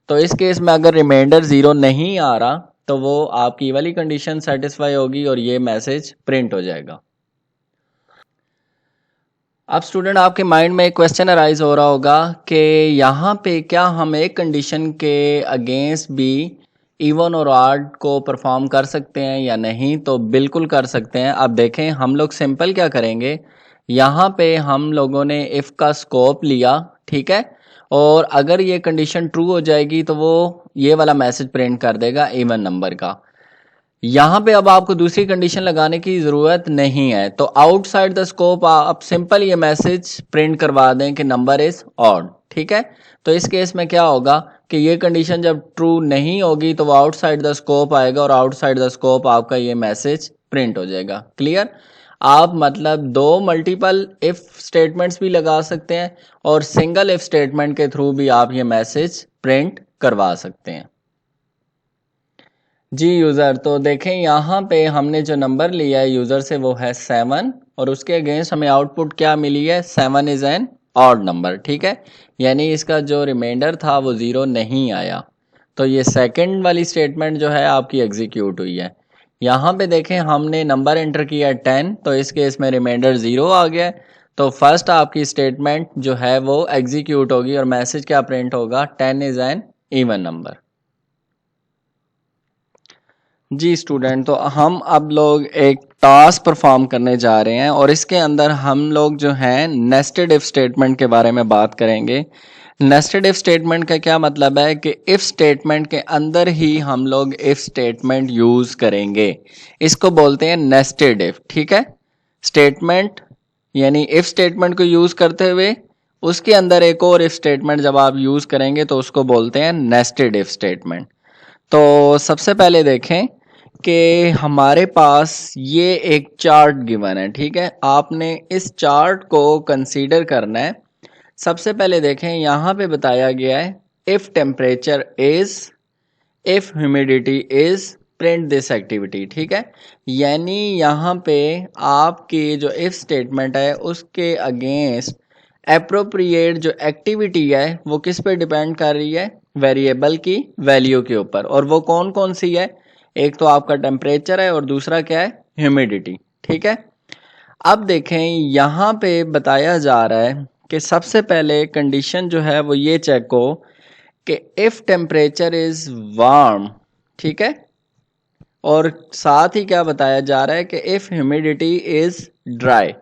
तो इस केस में अगर रिमाइंडर 0 नहीं आ रहा तो वो आपकी वाली कंडीशन सेटिस्फाई होगी और ये मैसेज प्रिंट हो जाएगा। अब स्टूडेंट आपके माइंड में एक क्वेश्चन अराइज हो रहा होगा कि यहाँ पे क्या हम एक कंडीशन के अगेंस्ट भी इवन और ऑड को परफॉर्म कर सकते हैं या नहीं, तो बिल्कुल कर सकते हैं। अब देखें हम लोग सिंपल क्या करेंगे, यहाँ पे हम लोगों ने इफ़ का स्कोप लिया, ठीक है, और अगर ये कंडीशन ट्रू हो जाएगी तो वो ये वाला मैसेज प्रिंट कर देगा इवन नंबर का। यहाँ पे अब आपको दूसरी कंडीशन लगाने की ज़रूरत नहीं है, तो आउटसाइड द स्कोप आप सिंपल ये मैसेज प्रिंट करवा दें कि नंबर इज़ ऑड। ठीक है, तो इस केस में क्या होगा कि ये कंडीशन जब ट्रू नहीं होगी तो वो आउटसाइड द स्कोप आएगा और आउटसाइड द स्कोप आपका ये मैसेज प्रिंट हो जाएगा। क्लियर, आप मतलब दो मल्टीपल इफ़ स्टेटमेंट्स भी लगा सकते हैं और सिंगल इफ़ स्टेटमेंट के थ्रू भी आप ये मैसेज प्रिंट करवा सकते हैं। जी यूज़र, तो देखें यहाँ पे हमने जो नंबर लिया है यूज़र से वो है 7 और उसके अगेंस्ट हमें आउटपुट क्या मिली है, 7 इज़ एन ऑड नंबर। ठीक है, यानी इसका जो रिमाइंडर था वो 0 नहीं आया, तो ये सेकंड वाली स्टेटमेंट जो है आपकी एग्जीक्यूट हुई है। यहाँ पे देखें हमने नंबर एंटर किया 10, तो इस केस में रिमाइंडर 0 आ गया, तो फर्स्ट आपकी स्टेटमेंट जो है वो एग्जीक्यूट होगी और मैसेज क्या प्रिंट होगा, 10 इज़ एन इवन नंबर। जी स्टूडेंट, तो हम अब लोग एक टास्क परफॉर्म करने जा रहे हैं और इसके अंदर हम लोग जो हैं नेस्टेड इफ स्टेटमेंट के बारे में बात करेंगे। नेस्टेड इफ स्टेटमेंट का क्या मतलब है कि इफ स्टेटमेंट के अंदर ही हम लोग इफ स्टेटमेंट यूज़ करेंगे, इसको बोलते हैं नेस्टेड इफ। ठीक है, स्टेटमेंट यानी इफ स्टेटमेंट को यूज़ करते हुए उसके अंदर एक और इफ स्टेटमेंट जब आप यूज़ करेंगे तो उसको बोलते हैं नेस्टेड इफ स्टेटमेंट। तो सबसे पहले देखें कि हमारे पास ये एक चार्ट गिवन है। ठीक है, आपने इस चार्ट को कंसीडर करना है। सबसे पहले देखें यहाँ पे बताया गया है if temperature is, if humidity is, print this activity. ठीक है, यानी यहाँ पे आपकी जो इफ़ स्टेटमेंट है उसके अगेंस्ट एप्रोप्रिएट जो एक्टिविटी है वो किस पे डिपेंड कर रही है, वेरिएबल की वैल्यू के ऊपर। और वो कौन कौन सी है, एक तो आपका टेम्परेचर है और दूसरा क्या है, ह्यूमिडिटी। ठीक है, अब देखें यहाँ पे बताया जा रहा है कि सबसे पहले कंडीशन जो है वो ये चेक हो कि इफ़ टेम्परेचर इज़ वार्म, ठीक है, और साथ ही क्या बताया जा रहा है कि इफ़ ह्यूमिडिटी इज़ ड्राई,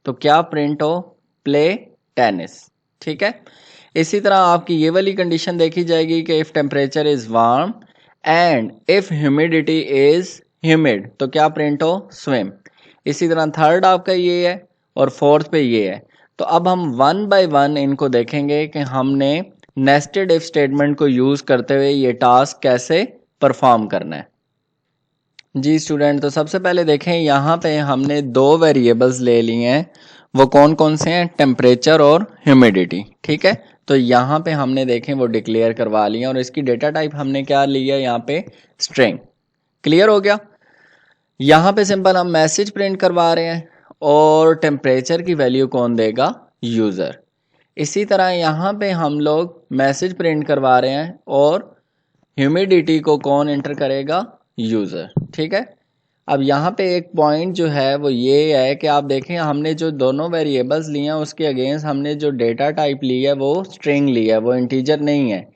तो क्या प्रिंट हो, प्ले टेनिस। ठीक है, इसी तरह आपकी ये वाली कंडीशन देखी जाएगी कि if temperature is warm and if humidity is humid, तो क्या प्रिंट हो, स्विम। इसी तरह थर्ड आपका ये है और फोर्थ पे ये है। तो अब हम वन बाय वन इनको देखेंगे कि हमने नेस्टेड इफ स्टेटमेंट को यूज़ करते हुए ये टास्क कैसे परफॉर्म करना है। जी स्टूडेंट, तो सबसे पहले देखें यहाँ पे हमने दो वेरिएबल्स ले लिए हैं, वो कौन कौन से हैं, टेम्परेचर और ह्यूमिडिटी। ठीक है, तो यहाँ पे हमने देखें वो डिक्लेयर करवा लिया और इसकी डेटा टाइप हमने क्या लिया, यहाँ पे स्ट्रिंग। क्लियर हो गया, यहाँ पे सिंपल हम मैसेज प्रिंट करवा रहे हैं और टेम्परेचर की वैल्यू कौन देगा, यूज़र। इसी तरह यहाँ पे हम लोग मैसेज प्रिंट करवा रहे हैं और ह्यूमिडिटी को कौन एंटर करेगा, यूज़र। ठीक है, अब यहाँ पे एक पॉइंट जो है वो ये है कि आप देखें हमने जो दोनों वेरिएबल्स लिए हैं उसके अगेंस्ट हमने जो डेटा टाइप ली है वो स्ट्रिंग ली है, वो इंटीजर नहीं है।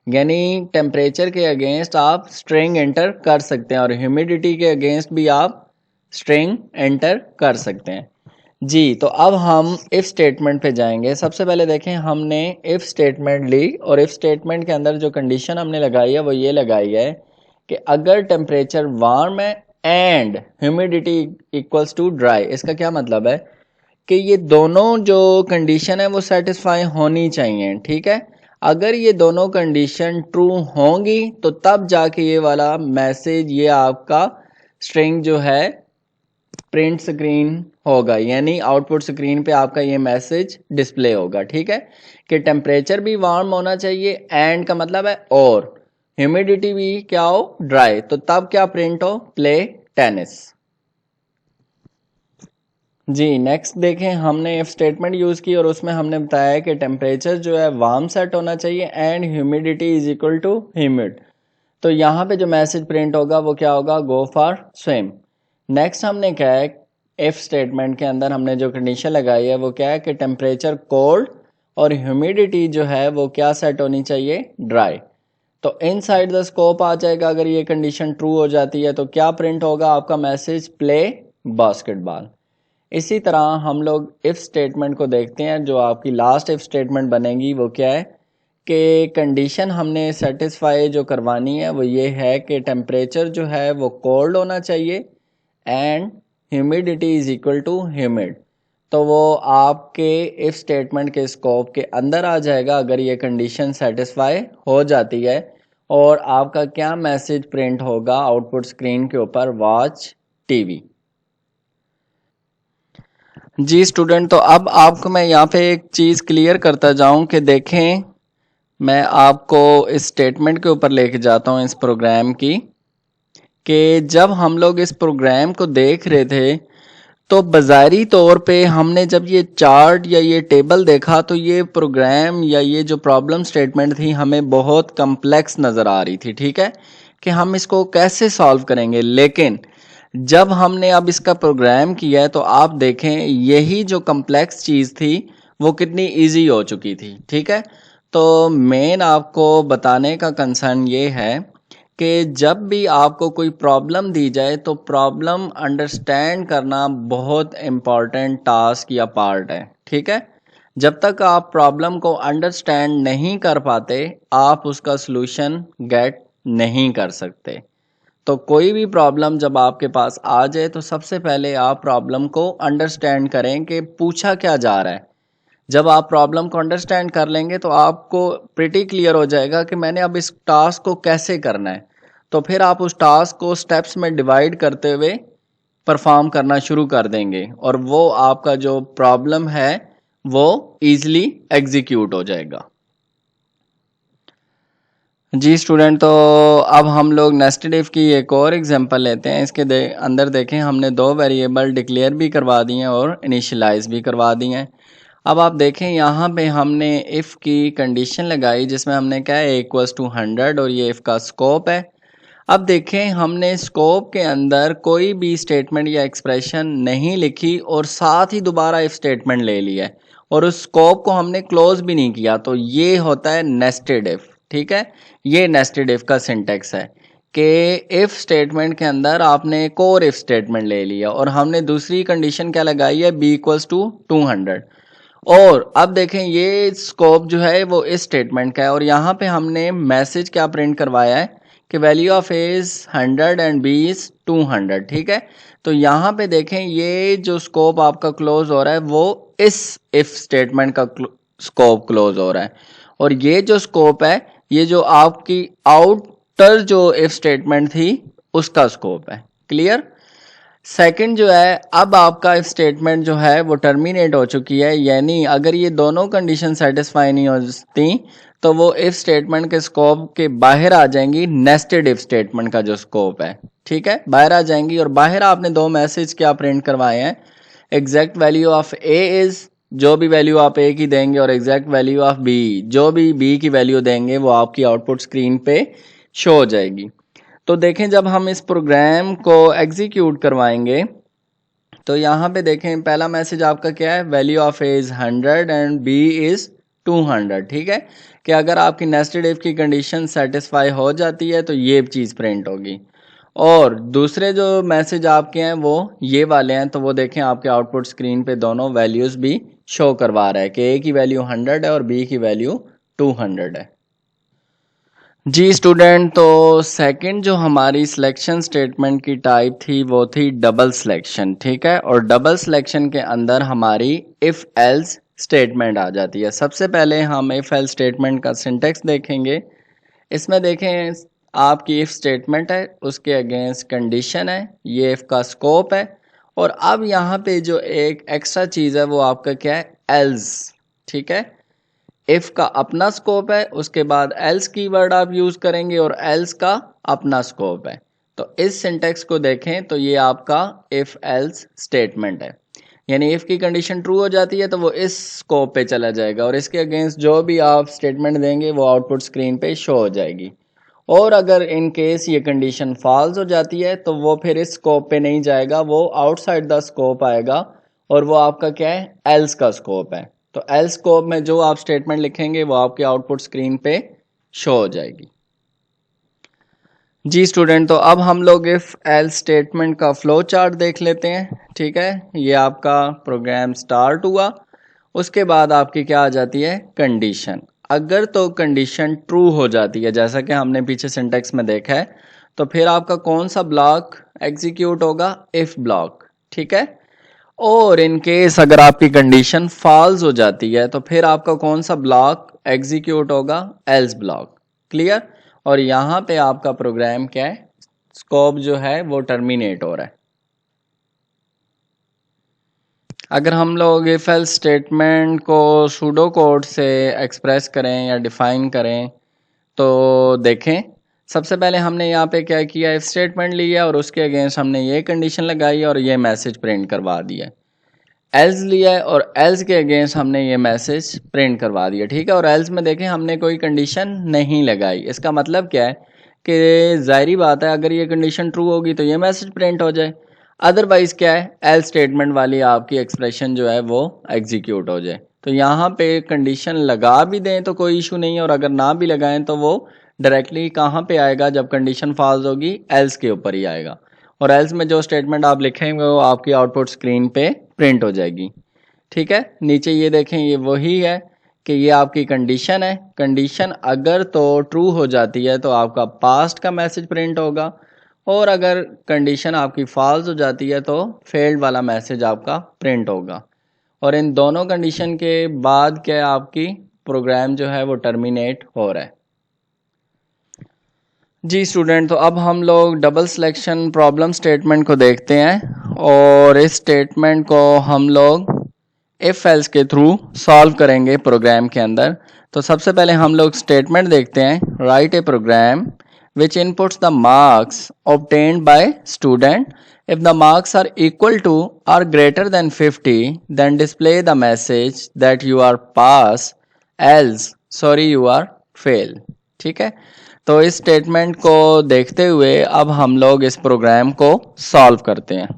यानी टेम्परेचर के अगेंस्ट आप स्ट्रिंग एंटर कर सकते हैं और ह्यूमिडिटी के अगेंस्ट भी आप स्ट्रिंग एंटर कर सकते हैं जी। तो अब हम इफ़ स्टेटमेंट पे जाएंगे। सबसे पहले देखें, हमने इफ़ स्टेटमेंट ली और इफ़ स्टेटमेंट के अंदर जो कंडीशन हमने लगाई है वो ये लगाई है कि अगर टेम्परेचर वार्म है and humidity equals to dry. इसका क्या मतलब है कि ये दोनों जो कंडीशन है वो सेटिस्फाई होनी चाहिए, ठीक है। अगर ये दोनों कंडीशन ट्रू होंगी तो तब जाके ये वाला मैसेज, ये आपका स्ट्रिंग जो है प्रिंट स्क्रीन होगा, यानी आउटपुट स्क्रीन पे आपका ये मैसेज डिस्प्ले होगा, ठीक है। कि टेम्परेचर भी वार्म होना चाहिए, एंड का मतलब है और ह्यूमिडिटी भी क्या हो, ड्राई। तो तब क्या प्रिंट हो, प्ले टेनिस जी। नेक्स्ट देखें, हमने इफ स्टेटमेंट यूज की और उसमें हमने बताया कि टेम्परेचर जो है वार्म सेट होना चाहिए and humidity is equal to humid. तो यहाँ पे जो मैसेज प्रिंट होगा वो क्या होगा, गो फॉर स्विम। नेक्स्ट हमने क्या है, इफ स्टेटमेंट के अंदर हमने जो कंडीशन लगाई है वो क्या है कि टेम्परेचर कोल्ड और ह्यूमिडिटी जो है वो क्या सेट होनी चाहिए, ड्राई। तो इनसाइड द स्कोप आ जाएगा। अगर ये कंडीशन ट्रू हो जाती है तो क्या प्रिंट होगा आपका मैसेज, प्ले बास्केटबॉल। इसी तरह हम लोग इफ स्टेटमेंट को देखते हैं। जो आपकी लास्ट इफ स्टेटमेंट बनेगी वो क्या है कि कंडीशन हमने सेटिस्फाई जो करवानी है वो ये है कि टेम्परेचर जो है वो कोल्ड होना चाहिए and humidity is equal to humid. तो वो आपके इफ स्टेटमेंट के स्कोप के अंदर आ जाएगा अगर ये कंडीशन सेटिस्फाई हो जाती है। और आपका क्या मैसेज प्रिंट होगा आउटपुट स्क्रीन के ऊपर, वॉच टीवी जी। स्टूडेंट, तो अब आपको मैं यहाँ पे एक चीज़ क्लियर करता जाऊँ कि देखें, मैं आपको इस स्टेटमेंट के ऊपर लेके जाता हूँ इस प्रोग्राम की, कि जब हम लोग इस प्रोग्राम को देख रहे थे तो बाज़ारी तौर पे हमने जब ये चार्ट या ये टेबल देखा तो ये प्रोग्राम या ये जो प्रॉब्लम स्टेटमेंट थी हमें बहुत कम्प्लेक्स नज़र आ रही थी, ठीक है, कि हम इसको कैसे सॉल्व करेंगे। लेकिन जब हमने अब इसका प्रोग्राम किया है तो आप देखें यही जो कम्प्लेक्स चीज़ थी वो कितनी इजी हो चुकी थी, ठीक है। तो मेन आपको बताने का कंसर्न ये है कि जब भी आपको कोई प्रॉब्लम दी जाए तो प्रॉब्लम अंडरस्टैंड करना बहुत इम्पॉर्टेंट टास्क या पार्ट है, ठीक है। जब तक आप प्रॉब्लम को अंडरस्टैंड नहीं कर पाते आप उसका सलूशन गेट नहीं कर सकते। तो कोई भी प्रॉब्लम जब आपके पास आ जाए तो सबसे पहले आप प्रॉब्लम को अंडरस्टैंड करें कि पूछा क्या जा रहा है। जब आप प्रॉब्लम को अंडरस्टैंड कर लेंगे तो आपको प्रिटी क्लियर हो जाएगा कि मैंने अब इस टास्क को कैसे करना है। तो फिर आप उस टास्क को स्टेप्स में डिवाइड करते हुए परफॉर्म करना शुरू कर देंगे और वो आपका जो प्रॉब्लम है वो ईजिली एग्जीक्यूट हो जाएगा जी। स्टूडेंट, तो अब हम लोग नेस्टेड इफ की एक और एग्जांपल लेते हैं। इसके अंदर देखें हमने दो वेरिएबल डिक्लेयर भी करवा दिए हैं और इनिशियलाइज भी करवा दिए हैं। अब आप देखें यहाँ पे हमने इफ़ की कंडीशन लगाई जिसमें हमने क्या है इक्वल्स टू 100 और ये इफ़ का स्कोप है। अब देखें हमने स्कोप के अंदर कोई भी स्टेटमेंट या एक्सप्रेशन नहीं लिखी और साथ ही दोबारा इफ़ स्टेटमेंट ले लिया है और उस स्कोप को हमने क्लोज भी नहीं किया। तो ये होता है नेस्टेड इफ़, ठीक है। ये नेस्टेड इफ़ का सिंटेक्स है कि इफ़ स्टेटमेंट के अंदर आपने एक और इफ़ स्टेटमेंट ले लिया और हमने दूसरी कंडीशन क्या लगाई है, बी इक्वल्स टू 200। और अब देखें ये स्कोप जो है वो इस स्टेटमेंट का है और यहाँ पे हमने मैसेज क्या प्रिंट करवाया है कि value of A is 100 and B is 200, ठीक है। तो यहाँ पे देखें ये जो स्कोप आपका क्लोज हो रहा है वो इस इफ स्टेटमेंट का स्कोप क्लोज हो रहा है और ये जो स्कोप है ये जो आपकी आउटर जो इफ स्टेटमेंट थी उसका स्कोप है। क्लियर। सेकंड जो है, अब आपका इफ स्टेटमेंट जो है वो टर्मिनेट हो चुकी है, यानी अगर ये दोनों कंडीशन सेटिस्फाई नहीं होती तो वो इफ स्टेटमेंट के स्कोप के बाहर आ जाएंगी। नेस्टेड इफ स्टेटमेंट का जो स्कोप है, ठीक है, बाहर आ जाएंगी और बाहर आपने दो मैसेज क्या प्रिंट करवाए हैं, exact value of A is, जो भी वैल्यू आप ए की देंगे, और एग्जैक्ट वैल्यू ऑफ बी, जो भी बी की वैल्यू देंगे वो आपकी आउटपुट स्क्रीन पे शो हो जाएगी। तो देखें जब हम इस प्रोग्राम को एग्जीक्यूट करवाएंगे तो यहाँ पे देखें पहला मैसेज आपका क्या है, value of A is 100 and B is 200, ठीक है, कि अगर आपकी नेस्टेड इफ की कंडीशन सेटिस्फाई हो जाती है तो ये चीज़ प्रिंट होगी। और दूसरे जो मैसेज आपके हैं वो ये वाले हैं, तो वो देखें आपके आउटपुट स्क्रीन पे दोनों वैल्यूज़ भी शो करवा रहा है कि ए की वैल्यू 100 है और बी की वैल्यू 200 है। जी स्टूडेंट, तो सेकंड जो हमारी सिलेक्शन स्टेटमेंट की टाइप थी वो थी डबल सिलेक्शन, ठीक है, और डबल सिलेक्शन के अंदर हमारी इफ़ एल्स स्टेटमेंट आ जाती है। सबसे पहले हम इफ़ एल्स स्टेटमेंट का सिंटेक्स देखेंगे। इसमें देखें आपकी इफ़ स्टेटमेंट है, उसके अगेंस्ट कंडीशन है, ये इफ़ का स्कोप है, और अब यहाँ पे जो एक एक्स्ट्रा चीज़ है वो आपका क्या है, एल्स, ठीक है। इफ का अपना स्कोप है, उसके बाद एल्स कीवर्ड आप यूज करेंगे और एल्स का अपना स्कोप है। तो इस सिंटेक्स को देखें तो ये आपका इफ एल्स स्टेटमेंट है, यानी इफ की कंडीशन ट्रू हो जाती है तो वो इस स्कोप पे चला जाएगा और इसके अगेंस्ट जो भी आप स्टेटमेंट देंगे वो आउटपुट स्क्रीन पे शो हो जाएगी। और अगर इन केस ये कंडीशन फॉल्स हो जाती है तो वो फिर इस स्कोप पे नहीं जाएगा, वो आउटसाइड द स्कोप आएगा और वो आपका क्या है, एल्स का स्कोप है। तो एल्स स्कोप में जो आप स्टेटमेंट लिखेंगे वो आपके आउटपुट स्क्रीन पे शो हो जाएगी। जी स्टूडेंट, तो अब हम लोग इफ एल्स स्टेटमेंट का फ्लो चार्ट देख लेते हैं, ठीक है। ये आपका प्रोग्राम स्टार्ट हुआ, उसके बाद आपकी क्या आ जाती है, कंडीशन। अगर तो कंडीशन ट्रू हो जाती है जैसा कि हमने पीछे सिंटेक्स में देखा है, तो फिर आपका कौन सा ब्लॉक एग्जीक्यूट होगा, इफ ब्लॉक, ठीक है। और इन केस अगर आपकी कंडीशन फॉल्स हो जाती है तो फिर आपका कौन सा ब्लॉक एग्जीक्यूट होगा, एल्स ब्लॉक, क्लियर। और यहाँ पे आपका प्रोग्राम क्या है, स्कोप जो है वो टर्मिनेट हो रहा है। अगर हम लोग इफ एल्स स्टेटमेंट को सूडो कोड से एक्सप्रेस करें या डिफाइन करें तो देखें, सबसे पहले हमने यहाँ पे क्या किया, इफ स्टेटमेंट लिया और उसके अगेंस्ट हमने ये कंडीशन लगाई और ये मैसेज प्रिंट करवा दिया। एल्स लिया है और एल्स के अगेंस्ट हमने ये मैसेज प्रिंट करवा दिया, ठीक है। और एल्स में देखें हमने कोई कंडीशन नहीं लगाई। इसका मतलब क्या है कि जाहिर बात है अगर ये कंडीशन ट्रू होगी तो ये मैसेज प्रिंट हो जाए, अदरवाइज क्या है, एल्स स्टेटमेंट वाली आपकी एक्सप्रेशन जो है वो एग्जीक्यूट हो जाए। तो यहाँ पे कंडीशन लगा भी दें तो कोई इशू नहीं है, और अगर ना भी लगाएं तो वो डायरेक्टली कहाँ पे आएगा, जब कंडीशन फॉल्स होगी एल्स के ऊपर ही आएगा। और एल्स में जो स्टेटमेंट आप लिखेंगे वो आपकी आउटपुट स्क्रीन पे प्रिंट हो जाएगी, ठीक है। नीचे ये देखें, ये वही है कि ये आपकी कंडीशन है। कंडीशन अगर तो ट्रू हो जाती है तो आपका पास्ट का मैसेज प्रिंट होगा, और अगर कंडीशन आपकी फॉल्स हो जाती है तो फेल्ड वाला मैसेज आपका प्रिंट होगा। और इन दोनों कंडीशन के बाद क्या आपकी प्रोग्राम जो है वो टर्मिनेट हो रहा है। जी स्टूडेंट, तो अब हम लोग डबल सिलेक्शन प्रॉब्लम स्टेटमेंट को देखते हैं, और इस स्टेटमेंट को हम लोग इफ एल्स के थ्रू सॉल्व करेंगे प्रोग्राम के अंदर। तो सबसे पहले हम लोग स्टेटमेंट देखते हैं, write a program which inputs the marks obtained by student, if the marks are equal to or greater than 50 then display the message that you are pass, else sorry you are fail, ठीक है। तो इस statement को देखते हुए अब हम लोग इस प्रोग्राम को सॉल्व करते हैं।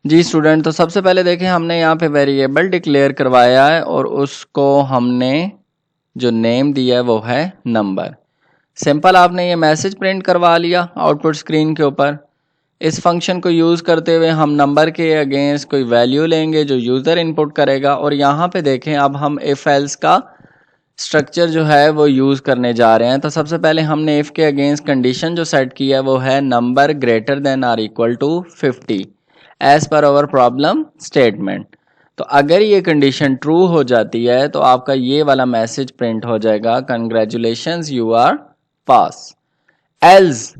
जी स्टूडेंट, तो सबसे पहले देखें हमने यहाँ पे वेरिएबल डिक्लेयर करवाया है और उसको हमने जो नेम दिया है वो है नंबर। सिंपल आपने ये मैसेज प्रिंट करवा लिया आउटपुट स्क्रीन के ऊपर। इस फंक्शन को यूज़ करते हुए हम नंबर के अगेंस्ट कोई वैल्यू लेंगे जो यूज़र इनपुट करेगा, और यहाँ पे देखें अब हम इफ एल्स का स्ट्रक्चर जो है वो यूज़ करने जा रहे हैं। तो सबसे पहले हमने इफ़ के अगेंस्ट कंडीशन जो सेट की है वो है number greater than or equal to 50 as per our problem statement. तो अगर ये कंडीशन ट्रू हो जाती है तो आपका ये वाला मैसेज प्रिंट हो जाएगा, congratulations you are pass. Else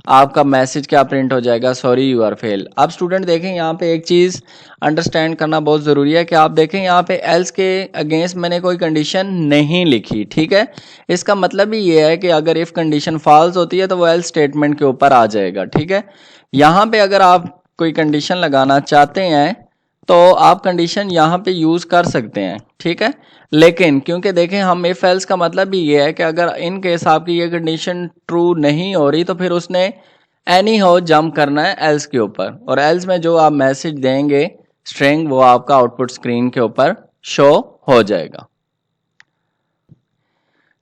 आपका मैसेज क्या प्रिंट हो जाएगा, सॉरी यू आर फेल। अब स्टूडेंट देखें यहाँ पे एक चीज़ अंडरस्टैंड करना बहुत ज़रूरी है कि आप देखें यहाँ पे एल्स के अगेंस्ट मैंने कोई कंडीशन नहीं लिखी, ठीक है। इसका मतलब ही ये है कि अगर इफ़ कंडीशन फॉल्स होती है तो वो एल्स स्टेटमेंट के ऊपर आ जाएगा, ठीक है। यहाँ पे अगर आप कोई कंडीशन लगाना चाहते हैं तो आप कंडीशन यहाँ पे यूज़ कर सकते हैं, ठीक है। लेकिन क्योंकि देखें हम इफ एल्स का मतलब भी ये है कि अगर इन केस आपकी ये कंडीशन ट्रू नहीं हो रही तो फिर उसने एनी हो जंप करना है एल्स के ऊपर, और एल्स में जो आप मैसेज देंगे स्ट्रिंग वो आपका आउटपुट स्क्रीन के ऊपर शो हो जाएगा।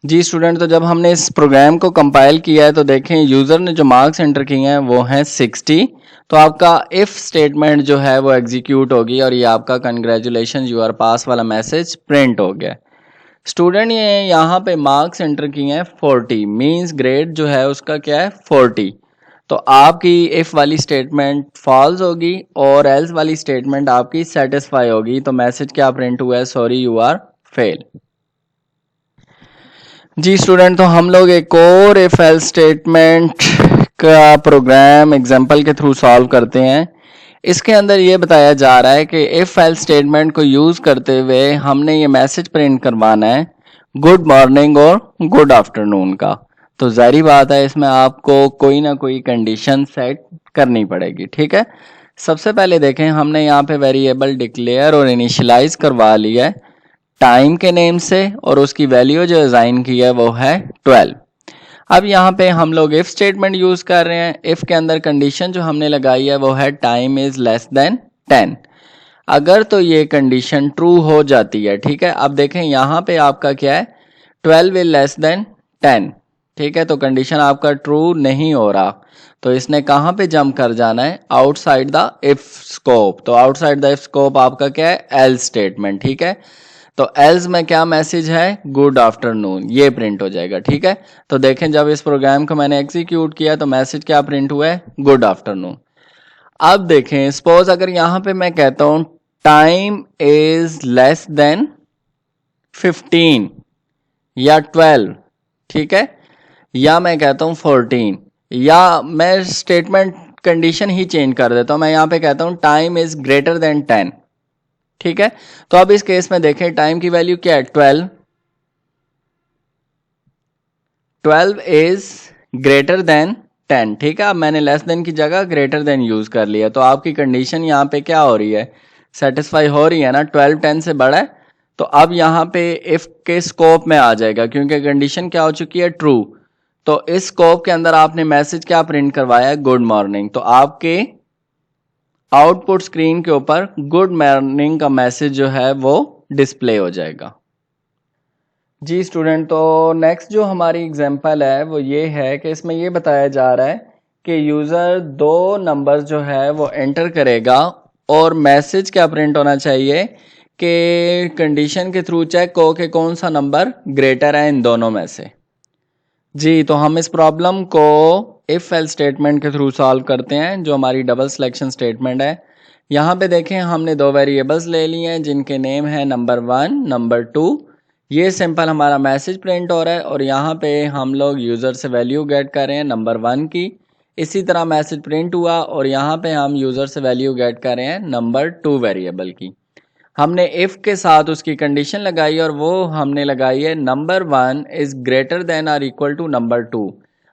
जी स्टूडेंट, तो जब हमने इस प्रोग्राम को कंपाइल किया है तो देखें यूज़र ने जो मार्क्स एंटर किए हैं वो हैं 60। तो आपका इफ़ स्टेटमेंट जो है वो एग्जीक्यूट होगी और ये आपका कंग्रेचुलेशन यू आर पास वाला मैसेज प्रिंट हो गया। स्टूडेंट ये यहाँ पे मार्क्स एंटर किए हैं 40, मींस ग्रेड जो है उसका क्या है 40। तो आपकी इफ़ वाली स्टेटमेंट फॉल्स होगी और एल्स वाली स्टेटमेंट आपकी सेटिस्फाई होगी। तो मैसेज क्या प्रिंट हुआ है, सॉरी यू आर फेल। जी स्टूडेंट, तो हम लोग एक और इफ एल्स स्टेटमेंट का प्रोग्राम एग्जांपल के थ्रू सॉल्व करते हैं। इसके अंदर ये बताया जा रहा है कि इफ एल्स स्टेटमेंट को यूज करते हुए हमने ये मैसेज प्रिंट करवाना है गुड मॉर्निंग और गुड आफ्टरनून का। तो जाहिर बात है इसमें आपको कोई ना कोई कंडीशन सेट करनी पड़ेगी, ठीक है। सबसे पहले देखें, हमने यहाँ पे वेरिएबल डिक्लेयर और इनिशियलाइज करवा लिया है टाइम के नेम से और उसकी वैल्यू जो असाइन की है वो है 12। अब यहाँ पे हम लोग इफ स्टेटमेंट यूज कर रहे हैं। इफ के अंदर कंडीशन जो हमने लगाई है वो है टाइम इज लेस देन 10। अगर तो ये कंडीशन ट्रू हो जाती है, ठीक है। अब देखें यहाँ पे आपका क्या है, 12 इज लेस देन 10, ठीक है। तो कंडीशन आपका ट्रू नहीं हो रहा, तो इसने कहाँ पे जंप कर जाना है, आउटसाइड द इफ स्कोप। तो आउटसाइड द इफ स्कोप आपका क्या है, एल्स स्टेटमेंट, ठीक है। तो एल्स में क्या मैसेज है, गुड आफ्टरनून, ये प्रिंट हो जाएगा, ठीक है। तो देखें जब इस प्रोग्राम को मैंने एग्जीक्यूट किया तो मैसेज क्या प्रिंट हुआ है, गुड आफ्टरनून। अब देखें सपोज अगर यहां पे मैं कहता हूं टाइम इज लेस देन 15 या 12, ठीक है, या मैं कहता हूं 14, या मैं स्टेटमेंट कंडीशन ही चेंज कर देता हूं, मैं यहां पे कहता हूं टाइम इज ग्रेटर देन 10, ठीक है। तो अब इस केस में देखें टाइम की वैल्यू क्या है, 12 इज ग्रेटर देन 10, ठीक है। अब मैंने लेस देन की जगह ग्रेटर देन यूज कर लिया, तो आपकी कंडीशन यहाँ पे क्या हो रही है, सेटिस्फाई हो रही है ना, 12 10 से बड़ा है। तो अब यहाँ पे इफ के स्कोप में आ जाएगा क्योंकि कंडीशन क्या हो चुकी है, ट्रू। तो इस स्कोप के अंदर आपने मैसेज क्या प्रिंट करवाया है, गुड मॉर्निंग। तो आपके आउटपुट स्क्रीन के ऊपर गुड मॉर्निंग का मैसेज जो है वो डिस्प्ले हो जाएगा। जी स्टूडेंट, तो नेक्स्ट जो हमारी एग्जांपल है वो ये है कि इसमें ये बताया जा रहा है कि यूज़र दो नंबर जो है वो एंटर करेगा और मैसेज क्या प्रिंट होना चाहिए कि कंडीशन के थ्रू चेक हो कि कौन सा नंबर ग्रेटर है इन दोनों में से। जी, तो हम इस प्रॉब्लम को इफ एल्स स्टेटमेंट के थ्रू सॉल्व करते हैं जो हमारी डबल सिलेक्शन स्टेटमेंट है। यहाँ पे देखें हमने दो वेरिएबल्स ले लिए हैं जिनके नेम है नंबर 1 नंबर 2। ये सिंपल हमारा मैसेज प्रिंट हो रहा है और यहाँ पे हम लोग यूज़र से वैल्यू गेट कर रहे हैं नंबर 1 की। इसी तरह मैसेज प्रिंट हुआ और यहाँ पे हम यूज़र से वैल्यू गेट कर रहे हैं नंबर 2 वेरिएबल की। हमने इफ के साथ उसकी कंडीशन लगाई और वो हमने लगाई है नंबर 1 इज ग्रेटर देन और इक्वल टू नंबर 2।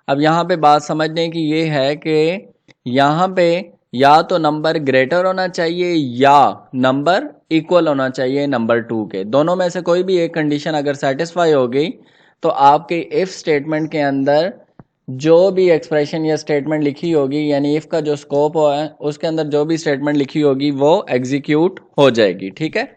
अब यहाँ पे बात समझने की ये है कि यहाँ पे या तो नंबर ग्रेटर होना चाहिए या नंबर इक्वल होना चाहिए नंबर 2 के। दोनों में से कोई भी एक कंडीशन अगर सेटिस्फाई हो गई तो आपके इफ स्टेटमेंट के अंदर जो भी एक्सप्रेशन या स्टेटमेंट लिखी होगी, यानी इफ का जो स्कोप है उसके अंदर जो भी स्टेटमेंट लिखी होगी वो एग्जीक्यूट हो जाएगी, ठीक है।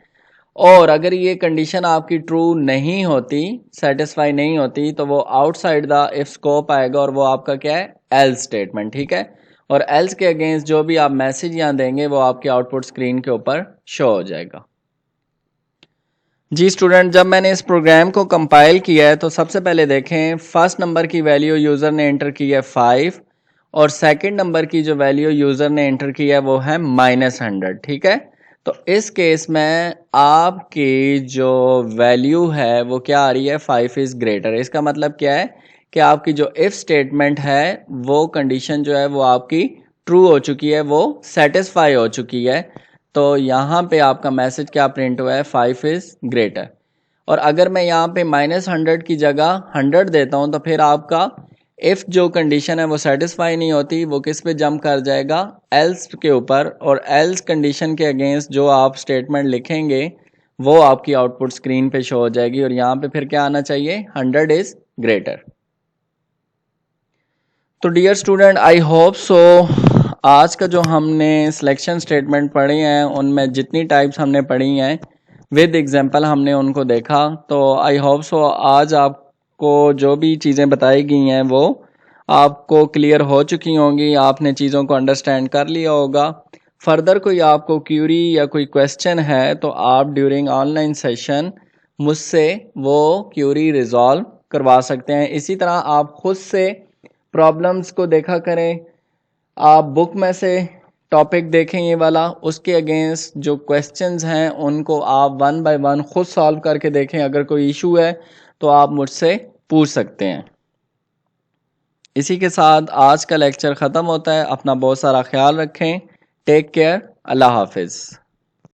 और अगर ये कंडीशन आपकी ट्रू नहीं होती, सेटिस्फाई नहीं होती, तो वो आउटसाइड द इफ स्कोप आएगा और वो आपका क्या है, एल्स स्टेटमेंट, ठीक है। और एल्स के अगेंस्ट जो भी आप मैसेज यहाँ देंगे वो आपके आउटपुट स्क्रीन के ऊपर शो हो जाएगा। जी स्टूडेंट, जब मैंने इस प्रोग्राम को कंपाइल किया है तो सबसे पहले देखें फर्स्ट नंबर की वैल्यू यूज़र ने एंटर की है 5 और सेकंड नंबर की जो वैल्यू यूज़र ने एंटर की है वो है -100, ठीक है। तो इस केस में आपकी जो वैल्यू है वो क्या आ रही है, 5 इज़ ग्रेटर। इसका मतलब क्या है कि आपकी जो इफ़ स्टेटमेंट है वो कंडीशन जो है वो आपकी ट्रू हो चुकी है, वो सेटिस्फाई हो चुकी है। तो यहाँ पे आपका मैसेज क्या प्रिंट हुआ है, 5 इज ग्रेटर। और अगर मैं यहाँ पे -100 की जगह 100 देता हूँ तो फिर आपका इफ़ जो कंडीशन है वो सेटिस्फाई नहीं होती, वो किस पे जंप कर जाएगा, एल्स के ऊपर। और एल्स कंडीशन के अगेंस्ट जो आप स्टेटमेंट लिखेंगे वो आपकी आउटपुट स्क्रीन पे शो हो जाएगी और यहाँ पे फिर क्या आना चाहिए, 100 इज ग्रेटर। तो dear student, I hope so आज का जो हमने सिलेक्शन स्टेटमेंट पढ़े हैं उनमें जितनी टाइप्स हमने पढ़ी हैं विद एग्जांपल हमने उनको देखा। तो आई होप सो आज आपको जो भी चीज़ें बताई गई हैं वो आपको क्लियर हो चुकी होंगी, आपने चीज़ों को अंडरस्टैंड कर लिया होगा। फर्दर कोई आपको क्यूरी या कोई क्वेश्चन है तो आप ड्यूरिंग ऑनलाइन सेशन मुझसे वो क्यूरी रिजॉल्व करवा सकते हैं। इसी तरह आप खुद से प्रॉब्लम्स को देखा करें, आप बुक में से टॉपिक देखें ये वाला, उसके अगेंस्ट जो क्वेश्चंस हैं उनको आप वन बाय वन खुद सॉल्व करके देखें। अगर कोई इशू है तो आप मुझसे पूछ सकते हैं। इसी के साथ आज का लेक्चर ख़त्म होता है। अपना बहुत सारा ख्याल रखें। Take care. अल्लाह हाफिज़।